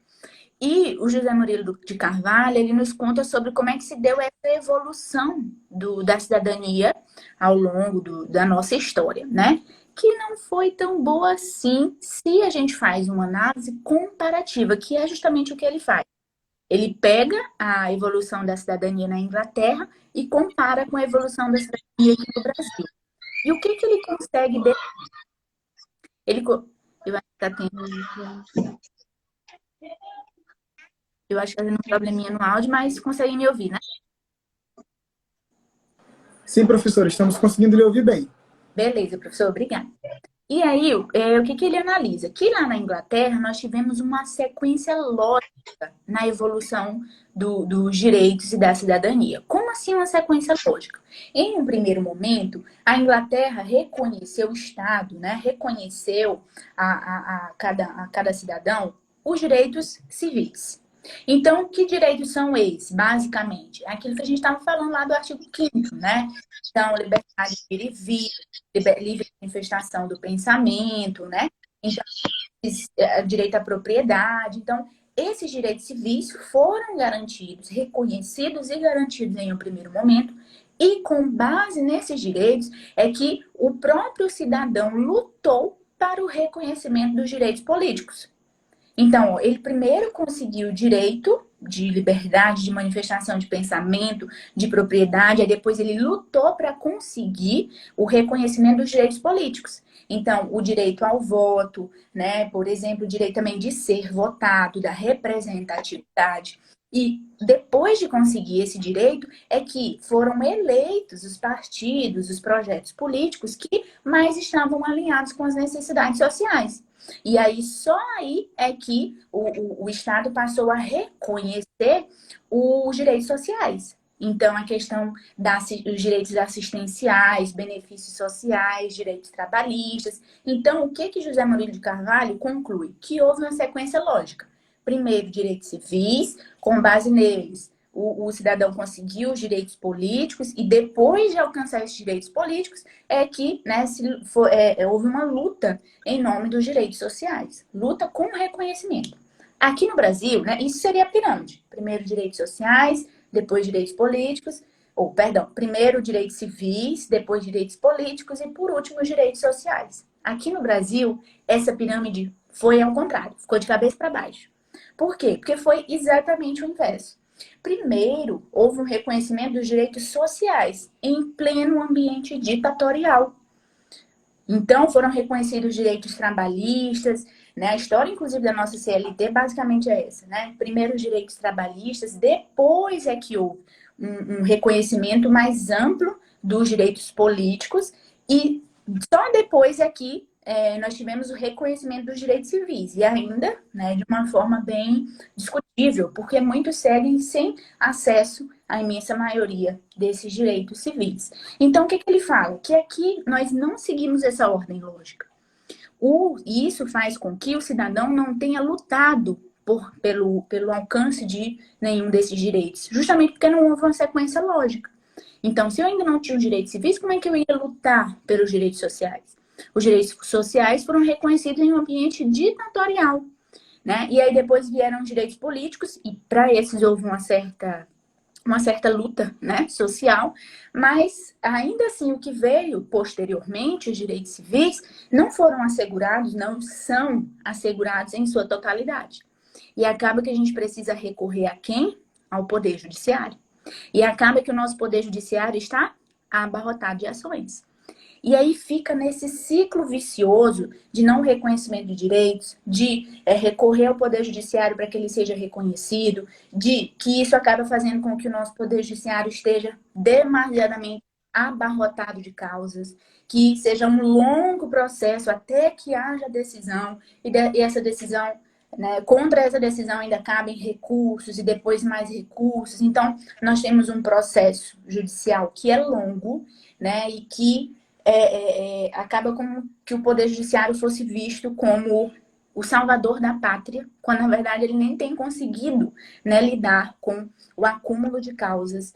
Speaker 2: E o José Murilo de Carvalho, ele nos conta sobre como é que se deu essa evolução da cidadania ao longo da nossa história, né? Que não foi tão boa assim se a gente faz uma análise comparativa, que é justamente o que ele faz. Ele pega a evolução da cidadania na Inglaterra e compara com a evolução da cidadania aqui no Brasil. E o que que ele consegue... Eu acho que tá tendo... Eu acho que tá tendo um probleminha no áudio, mas conseguem me ouvir, né?
Speaker 1: Sim, professor, estamos conseguindo lhe ouvir bem.
Speaker 2: Beleza, professor, obrigada. E aí, o que que ele analisa? Que lá na Inglaterra nós tivemos uma sequência lógica na evolução dos direitos e da cidadania. Como assim uma sequência lógica? Em um primeiro momento, a Inglaterra reconheceu o Estado, né? Reconheceu a cada cidadão os direitos civis. Então, que direitos são esses, basicamente? Aquilo que a gente estava falando lá do artigo 5º, né? Então, liberdade de ir e vir, livre manifestação do pensamento, né? Então, direito à propriedade. Então, esses direitos civis foram garantidos, reconhecidos e garantidos em um primeiro momento, e com base nesses direitos é que o próprio cidadão lutou para o reconhecimento dos direitos políticos. Então, ele primeiro conseguiu o direito de liberdade, de manifestação de pensamento, de propriedade, aí depois ele lutou para conseguir o reconhecimento dos direitos políticos. Então, o direito ao voto, né? Por exemplo, o direito também de ser votado, da representatividade. E depois de conseguir esse direito, é que foram eleitos os partidos, os projetos políticos que mais estavam alinhados com as necessidades sociais. E aí, só aí é que o Estado passou a reconhecer os direitos sociais. Então, a questão dos direitos assistenciais, benefícios sociais, direitos trabalhistas. Então, o que José Murilo de Carvalho conclui? Que houve uma sequência lógica. Primeiro, direitos civis, com base neles, o cidadão conseguiu os direitos políticos e depois de alcançar esses direitos políticos é que, né, houve uma luta em nome dos direitos sociais. Luta com reconhecimento. Aqui no Brasil, né, isso seria a pirâmide. Primeiro direitos sociais, depois direitos políticos, primeiro direitos civis, depois direitos políticos e por último os direitos sociais. Aqui no Brasil, essa pirâmide foi ao contrário, ficou de cabeça para baixo. Por quê? Porque foi exatamente o inverso. Primeiro, houve um reconhecimento dos direitos sociais em pleno ambiente ditatorial. Então, foram reconhecidos os direitos trabalhistas, né? A história, inclusive, da nossa CLT basicamente é essa, né? Primeiro os direitos trabalhistas, depois é que houve um reconhecimento mais amplo dos direitos políticos e só depois é que nós tivemos o reconhecimento dos direitos civis. E ainda, né, de uma forma bem discutível, porque muitos seguem sem acesso à imensa maioria desses direitos civis. Então, o que ele fala? Que aqui nós não seguimos essa ordem lógica. E isso faz com que o cidadão não tenha lutado pelo alcance de nenhum desses direitos, justamente porque não houve uma sequência lógica. Então, se eu ainda não tinha os direitos civis, como é que eu ia lutar pelos direitos sociais? Os direitos sociais foram reconhecidos em um ambiente ditatorial, né? E aí depois vieram os direitos políticos, e para esses houve uma certa luta, né, social, mas ainda assim o que veio posteriormente, os direitos civis, não foram assegurados, não são assegurados em sua totalidade. E acaba que a gente precisa recorrer a quem? Ao Poder Judiciário. E acaba que o nosso Poder Judiciário está abarrotado de ações. E aí fica nesse ciclo vicioso de não reconhecimento de direitos, de recorrer ao Poder Judiciário para que ele seja reconhecido, de que isso acaba fazendo com que o nosso Poder Judiciário esteja demasiadamente abarrotado de causas, que seja um longo processo até que haja decisão, e essa decisão, né, contra essa decisão ainda cabem recursos e depois mais recursos. Então, nós temos um processo judicial que é longo, né, e que acaba como que o Poder Judiciário fosse visto como o salvador da pátria, quando na verdade ele nem tem conseguido, né, lidar com o acúmulo de causas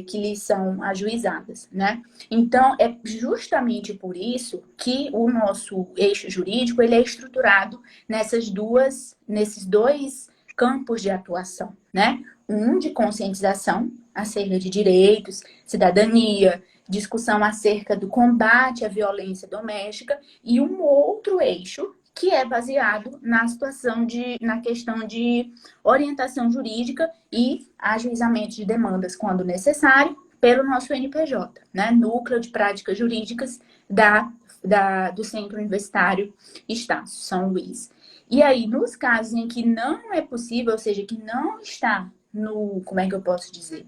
Speaker 2: que lhe são ajuizadas, né? Então, é justamente por isso que o nosso eixo jurídico ele é estruturado nesses dois campos de atuação, né? Um de conscientização acerca de direitos, cidadania, discussão acerca do combate à violência doméstica e um outro eixo que é baseado na questão de orientação jurídica e ajuizamento de demandas, quando necessário, pelo nosso NPJ, né? Núcleo de Práticas Jurídicas do Centro Universitário Estácio São Luís. E aí, nos casos em que não é possível, ou seja, que não está como é que eu posso dizer?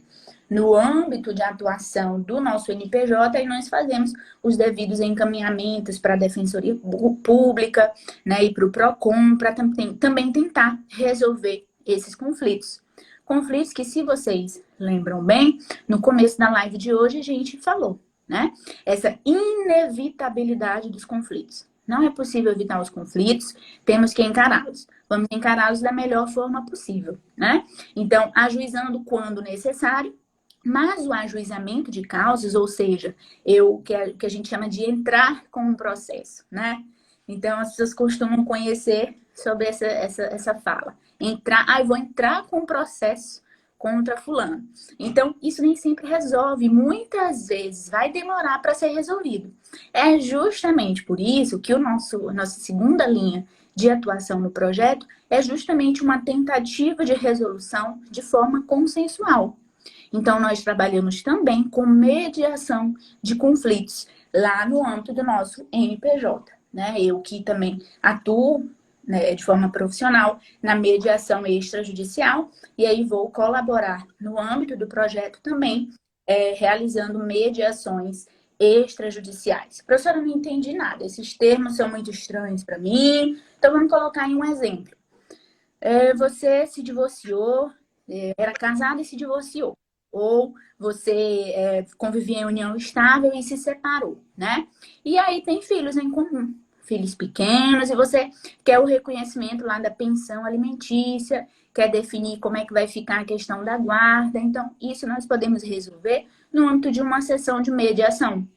Speaker 2: No âmbito de atuação do nosso NPJ, aí nós fazemos os devidos encaminhamentos para a Defensoria Pública, né, e para o PROCON, para também tentar resolver esses conflitos. Conflitos que, se vocês lembram bem, no começo da live de hoje a gente falou, né? Essa inevitabilidade dos conflitos. Não é possível evitar os conflitos, temos que encará-los. Vamos encará-los da melhor forma possível, né? Então, ajuizando quando necessário, mas o ajuizamento de causas, ou seja, que a gente chama de entrar com um processo, né? Então, as pessoas costumam conhecer sobre essa fala. Eu vou entrar com um processo contra fulano. Então, isso nem sempre resolve. Muitas vezes vai demorar para ser resolvido. É justamente por isso que nossa segunda linha de atuação no projeto é justamente uma tentativa de resolução de forma consensual. Então, nós trabalhamos também com mediação de conflitos lá no âmbito do nosso NPJ, né? Eu que também atuo, né, de forma profissional na mediação extrajudicial e aí vou colaborar no âmbito do projeto também, realizando mediações extrajudiciais. Professora, eu não entendi nada, esses termos são muito estranhos para mim, então vamos colocar em um exemplo. Você se divorciou, era casado e se divorciou. Ou você convivia em união estável e se separou, né? E aí tem filhos em comum, filhos pequenos, e você quer o reconhecimento lá da pensão alimentícia, quer definir como é que vai ficar a questão da guarda. Então, isso nós podemos resolver no âmbito de uma sessão de mediação.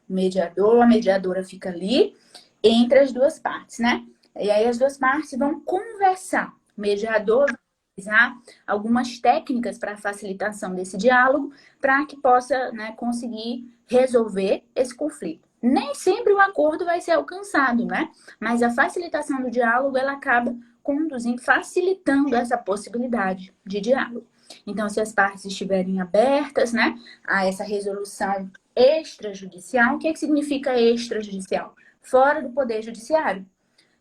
Speaker 2: O mediador, a mediadora fica ali entre as duas partes, né? E aí as duas partes vão conversar. O mediador vai utilizar algumas técnicas para a facilitação desse diálogo, para que possa, né, conseguir resolver esse conflito. Nem sempre o acordo vai ser alcançado, né? Mas a facilitação do diálogo, ela acaba conduzindo, facilitando essa possibilidade de diálogo. Então, se as partes estiverem abertas, né, a essa resolução extrajudicial, o que significa extrajudicial? Fora do Poder Judiciário.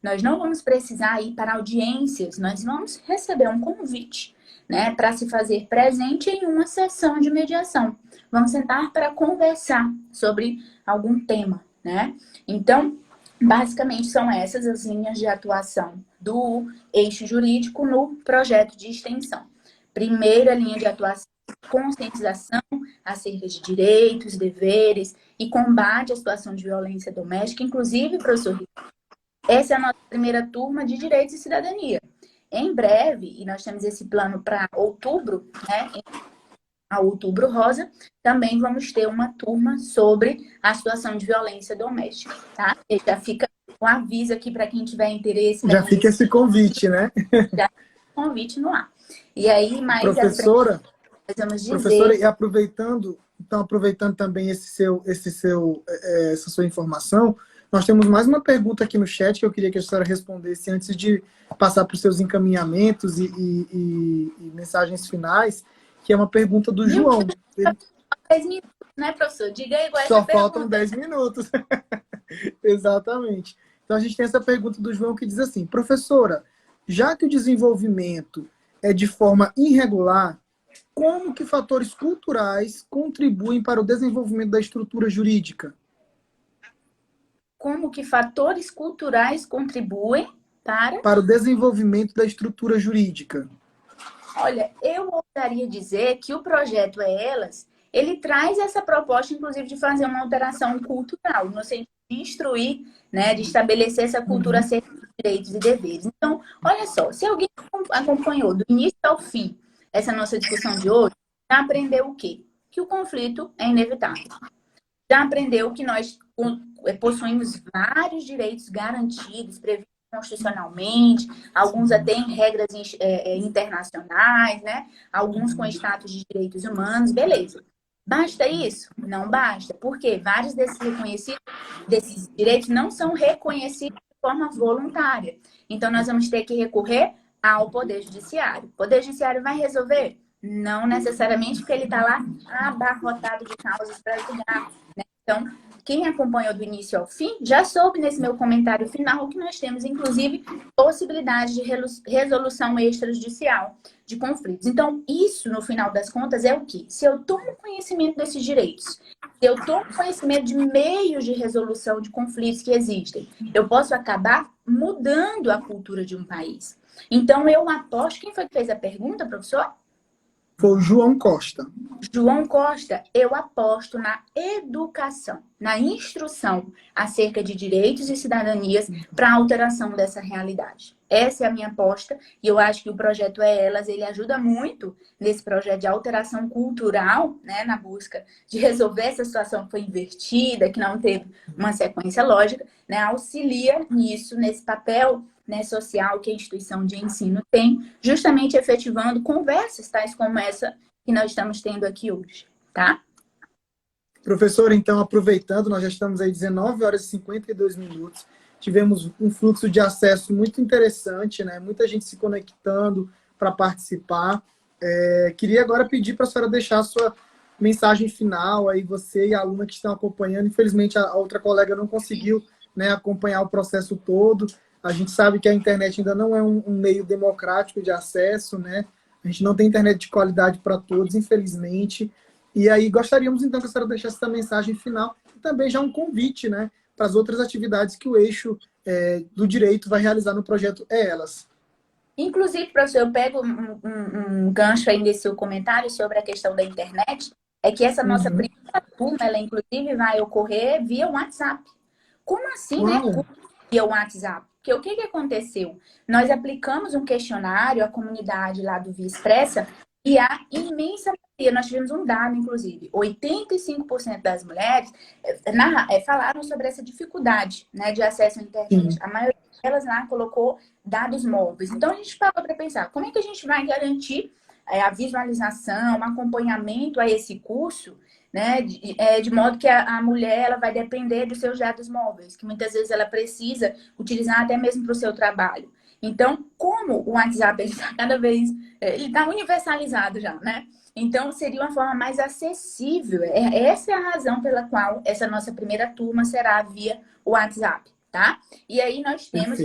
Speaker 2: Nós não vamos precisar ir para audiências, nós vamos receber um convite, né, para se fazer presente em uma sessão de mediação. Vamos sentar para conversar sobre algum tema, né? Então, basicamente são essas as linhas de atuação do eixo jurídico no projeto de extensão. Primeira linha de atuação, conscientização acerca de direitos, deveres e combate à situação de violência doméstica, inclusive, professor, essa é a nossa primeira turma de Direitos e Cidadania. Em breve, e nós temos esse plano para outubro, né, a Outubro Rosa, também vamos ter uma turma sobre a situação de violência doméstica, tá? E já fica um aviso aqui para quem tiver interesse.
Speaker 1: Já fica esse convite, né?
Speaker 2: Já fica o convite no ar. E aí, mais
Speaker 1: professora,
Speaker 2: nós vamos dizer...
Speaker 1: Professora, e aproveitando também essa sua informação, Nós temos mais uma pergunta aqui no chat que eu queria que a senhora respondesse antes de passar para os seus encaminhamentos e mensagens finais, que é uma pergunta do João. Ele
Speaker 2: 10 minutos, né, professor? Diga aí igual
Speaker 1: só
Speaker 2: essa
Speaker 1: faltam
Speaker 2: pergunta.
Speaker 1: 10 minutos. Exatamente. Então a gente tem essa pergunta do João que diz assim: professora, já que o desenvolvimento é de forma irregular, como que fatores culturais contribuem para o desenvolvimento da estrutura jurídica?
Speaker 2: Como que fatores culturais contribuem para...
Speaker 1: Para o desenvolvimento da estrutura jurídica.
Speaker 2: Olha, eu ousaria dizer que o projeto Elas, ele traz essa proposta, inclusive, de fazer uma alteração cultural, no sentido de instruir, né, de estabelecer essa cultura acerca dos direitos e deveres. Então, olha só, se alguém acompanhou do início ao fim essa nossa discussão de hoje, já aprendeu o quê? Que o conflito é inevitável. Já aprendeu que nós possuímos vários direitos garantidos, previstos constitucionalmente, alguns até em regras internacionais, né? Alguns com status de direitos humanos, beleza. Basta isso? Não basta. Porque vários desses direitos não são reconhecidos de forma voluntária. Então, nós vamos ter que recorrer ao Poder Judiciário. O Poder Judiciário vai resolver? Não necessariamente, porque ele está lá abarrotado de causas para julgar. Então, quem acompanhou do início ao fim já soube nesse meu comentário final que nós temos, inclusive, possibilidade de resolução extrajudicial de conflitos. Então, isso, no final das contas, é o quê? Se eu tomo conhecimento desses direitos, se eu tomo conhecimento de meios de resolução de conflitos que existem, eu posso acabar mudando a cultura de um país. Então, eu aposto... Quem foi que fez a pergunta, professor?
Speaker 1: Foi o João Costa.
Speaker 2: João Costa, eu aposto na educação, na instrução acerca de direitos e cidadanias para a alteração dessa realidade. Essa é a minha aposta e eu acho que o projeto Elas, ele ajuda muito nesse projeto de alteração cultural, né, na busca de resolver essa situação que foi invertida, que não teve uma sequência lógica, né, auxilia nisso, nesse papel, né, social que a instituição de ensino tem, justamente efetivando conversas tais como essa que nós estamos tendo aqui hoje, tá?
Speaker 1: Professor, então, aproveitando, nós já estamos aí 19 horas e 52 minutos. Tivemos um fluxo de acesso muito interessante, né? Muita gente se conectando para participar. Queria agora pedir para a senhora deixar a sua mensagem final, aí você e a aluna que estão acompanhando. Infelizmente, a outra colega não conseguiu, né, acompanhar o processo todo. A gente sabe que a internet ainda não é um meio democrático de acesso, né? A gente não tem internet de qualidade para todos, infelizmente. E aí gostaríamos, então, que a senhora deixasse essa mensagem final e também já um convite, né, para as outras atividades que o eixo do direito vai realizar no projeto Elas.
Speaker 2: Inclusive, professor, eu pego um gancho aí nesse seu comentário sobre a questão da internet, é que essa nossa primeira turma, ela inclusive vai ocorrer via WhatsApp. Como assim, né? Via WhatsApp? Porque o que aconteceu? Nós aplicamos um questionário à comunidade lá do Via Expressa e a imensa maioria, nós tivemos um dado, inclusive, 85% das mulheres falaram sobre essa dificuldade, né, de acesso à internet. A maioria delas lá colocou dados móveis. Então, a gente parou para pensar, como é que a gente vai garantir a visualização, o acompanhamento a esse curso, né, de modo que a mulher ela vai depender dos seus dados móveis, que muitas vezes ela precisa utilizar até mesmo para o seu trabalho. Então, como o WhatsApp está cada vez... Ele está universalizado já, né? Então, seria uma forma mais acessível. Essa é a razão pela qual essa nossa primeira turma será via WhatsApp, tá? E aí nós temos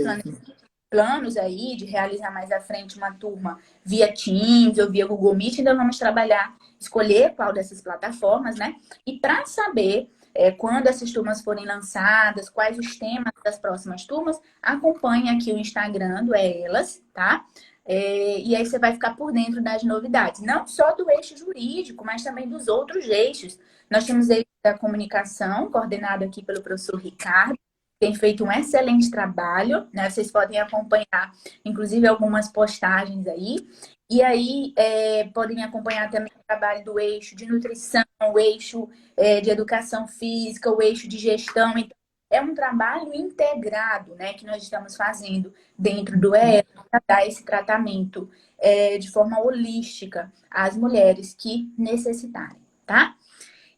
Speaker 2: planos aí de realizar mais à frente uma turma via Teams ou via Google Meet. Ainda vamos trabalhar, escolher qual dessas plataformas, né? E para saber quando essas turmas forem lançadas, quais os temas das próximas turmas, acompanhe aqui o Instagram do Elas, tá? E aí você vai ficar por dentro das novidades. Não só do eixo jurídico, mas também dos outros eixos. Nós temos o eixo da comunicação, coordenado aqui pelo professor Ricardo, tem feito um excelente trabalho, né? Vocês podem acompanhar, inclusive, algumas postagens aí. E aí, podem acompanhar também o trabalho do eixo de nutrição, o eixo de educação física, o eixo de gestão. Então, é um trabalho integrado, né, que nós estamos fazendo dentro do EEL para dar esse tratamento de forma holística às mulheres que necessitarem, tá?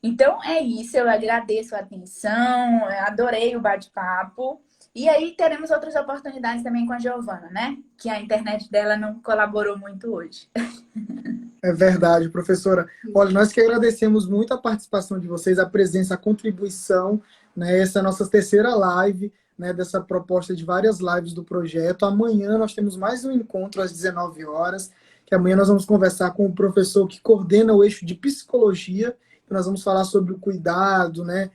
Speaker 2: Então é isso, eu agradeço a atenção, eu adorei o bate-papo. E aí teremos outras oportunidades também com a Giovana, né? Que a internet dela não colaborou muito hoje.
Speaker 1: É verdade, professora. Olha, nós que agradecemos muito a participação de vocês, a presença, a contribuição, né? Essa é a nossa terceira live, né? Dessa proposta de várias lives do projeto. Amanhã nós temos mais um encontro às 19 horas, que amanhã nós vamos conversar com o professor que coordena o eixo de psicologia. Nós vamos falar sobre o cuidado, né?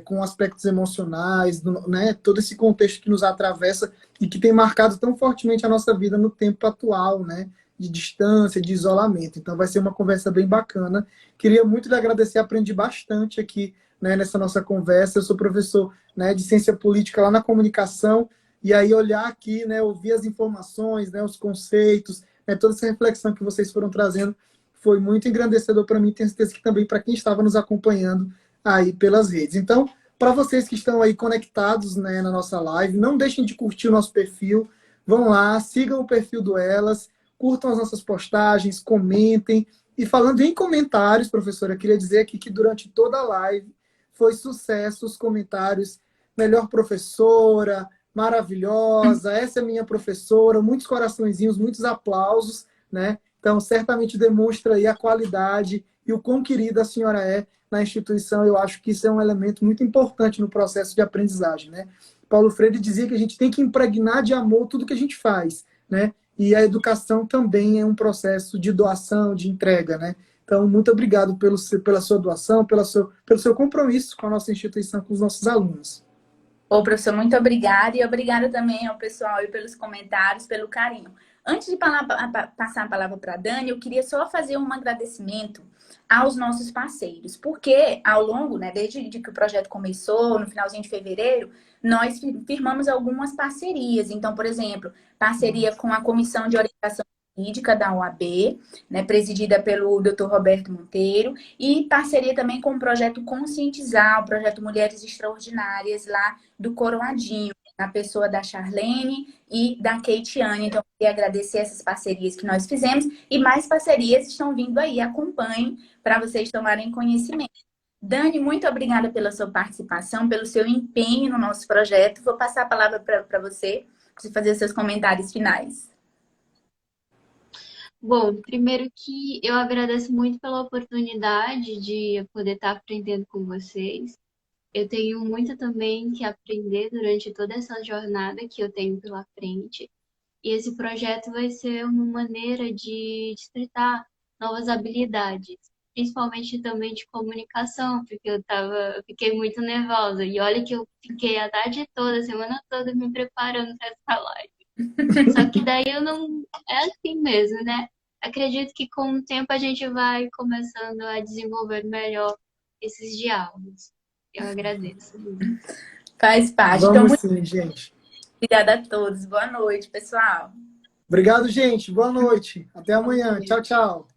Speaker 1: Com aspectos emocionais, né? Todo esse contexto que nos atravessa e que tem marcado tão fortemente a nossa vida no tempo atual, né? De distância, de isolamento. Então vai ser uma conversa bem bacana. Queria muito lhe agradecer, aprendi bastante aqui, né, nessa nossa conversa. Eu sou professor, né, de ciência política lá na comunicação, e aí olhar aqui, né, ouvir as informações, né, os conceitos, né, toda essa reflexão que vocês foram trazendo foi muito engrandecedor para mim, tenho certeza que também para quem estava nos acompanhando aí pelas redes. Então, para vocês que estão aí conectados, né, na nossa live, não deixem de curtir o nosso perfil, vão lá, sigam o perfil do Elas, curtam as nossas postagens, comentem. E falando em comentários, professora, eu queria dizer aqui que durante toda a live foi sucesso os comentários. Melhor professora, maravilhosa, essa é minha professora, muitos coraçõezinhos, muitos aplausos, né? Então, certamente demonstra aí a qualidade e o quão querida a senhora é na instituição. Eu acho que isso é um elemento muito importante no processo de aprendizagem, né? Paulo Freire dizia que a gente tem que impregnar de amor tudo que a gente faz, né? E a educação também é um processo de doação, de entrega, né? Então, muito obrigado pela sua doação, pelo seu compromisso com a nossa instituição, com os nossos alunos.
Speaker 2: Ô, professor, muito obrigada. E obrigada também ao pessoal aí pelos comentários, pelo carinho. Antes de passar a palavra para a Dani, eu queria só fazer um agradecimento aos nossos parceiros, porque ao longo, né, desde que o projeto começou, no finalzinho de fevereiro, nós firmamos algumas parcerias. Então, por exemplo, parceria com a Comissão de Orientação Jurídica da UAB, né, presidida pelo Dr. Roberto Monteiro, e parceria também com o projeto Conscientizar, o projeto Mulheres Extraordinárias, lá do Coroadinho, na pessoa da Charlene e da Keitiane. Então, eu queria agradecer essas parcerias que nós fizemos e mais parcerias estão vindo aí. Acompanhem para vocês tomarem conhecimento. Dani, muito obrigada pela sua participação, pelo seu empenho no nosso projeto. Vou passar a palavra para você fazer seus comentários finais.
Speaker 3: Bom, primeiro que eu agradeço muito pela oportunidade de poder estar aprendendo com vocês. Eu tenho muito também que aprender durante toda essa jornada que eu tenho pela frente. E esse projeto vai ser uma maneira de despertar novas habilidades, principalmente também de comunicação, porque eu fiquei muito nervosa. E olha que eu fiquei a tarde toda, a semana toda me preparando para essa live. Só que daí eu não. É assim mesmo, né? Acredito que com o tempo a gente vai começando a desenvolver melhor esses diálogos. Eu agradeço.
Speaker 2: Faz parte. Então,
Speaker 1: Vamos
Speaker 2: muito
Speaker 1: sim, gente.
Speaker 2: obrigada a todos. Boa noite, pessoal.
Speaker 1: Obrigado, gente. Boa noite. Até amanhã.
Speaker 3: noite.
Speaker 1: Tchau, tchau.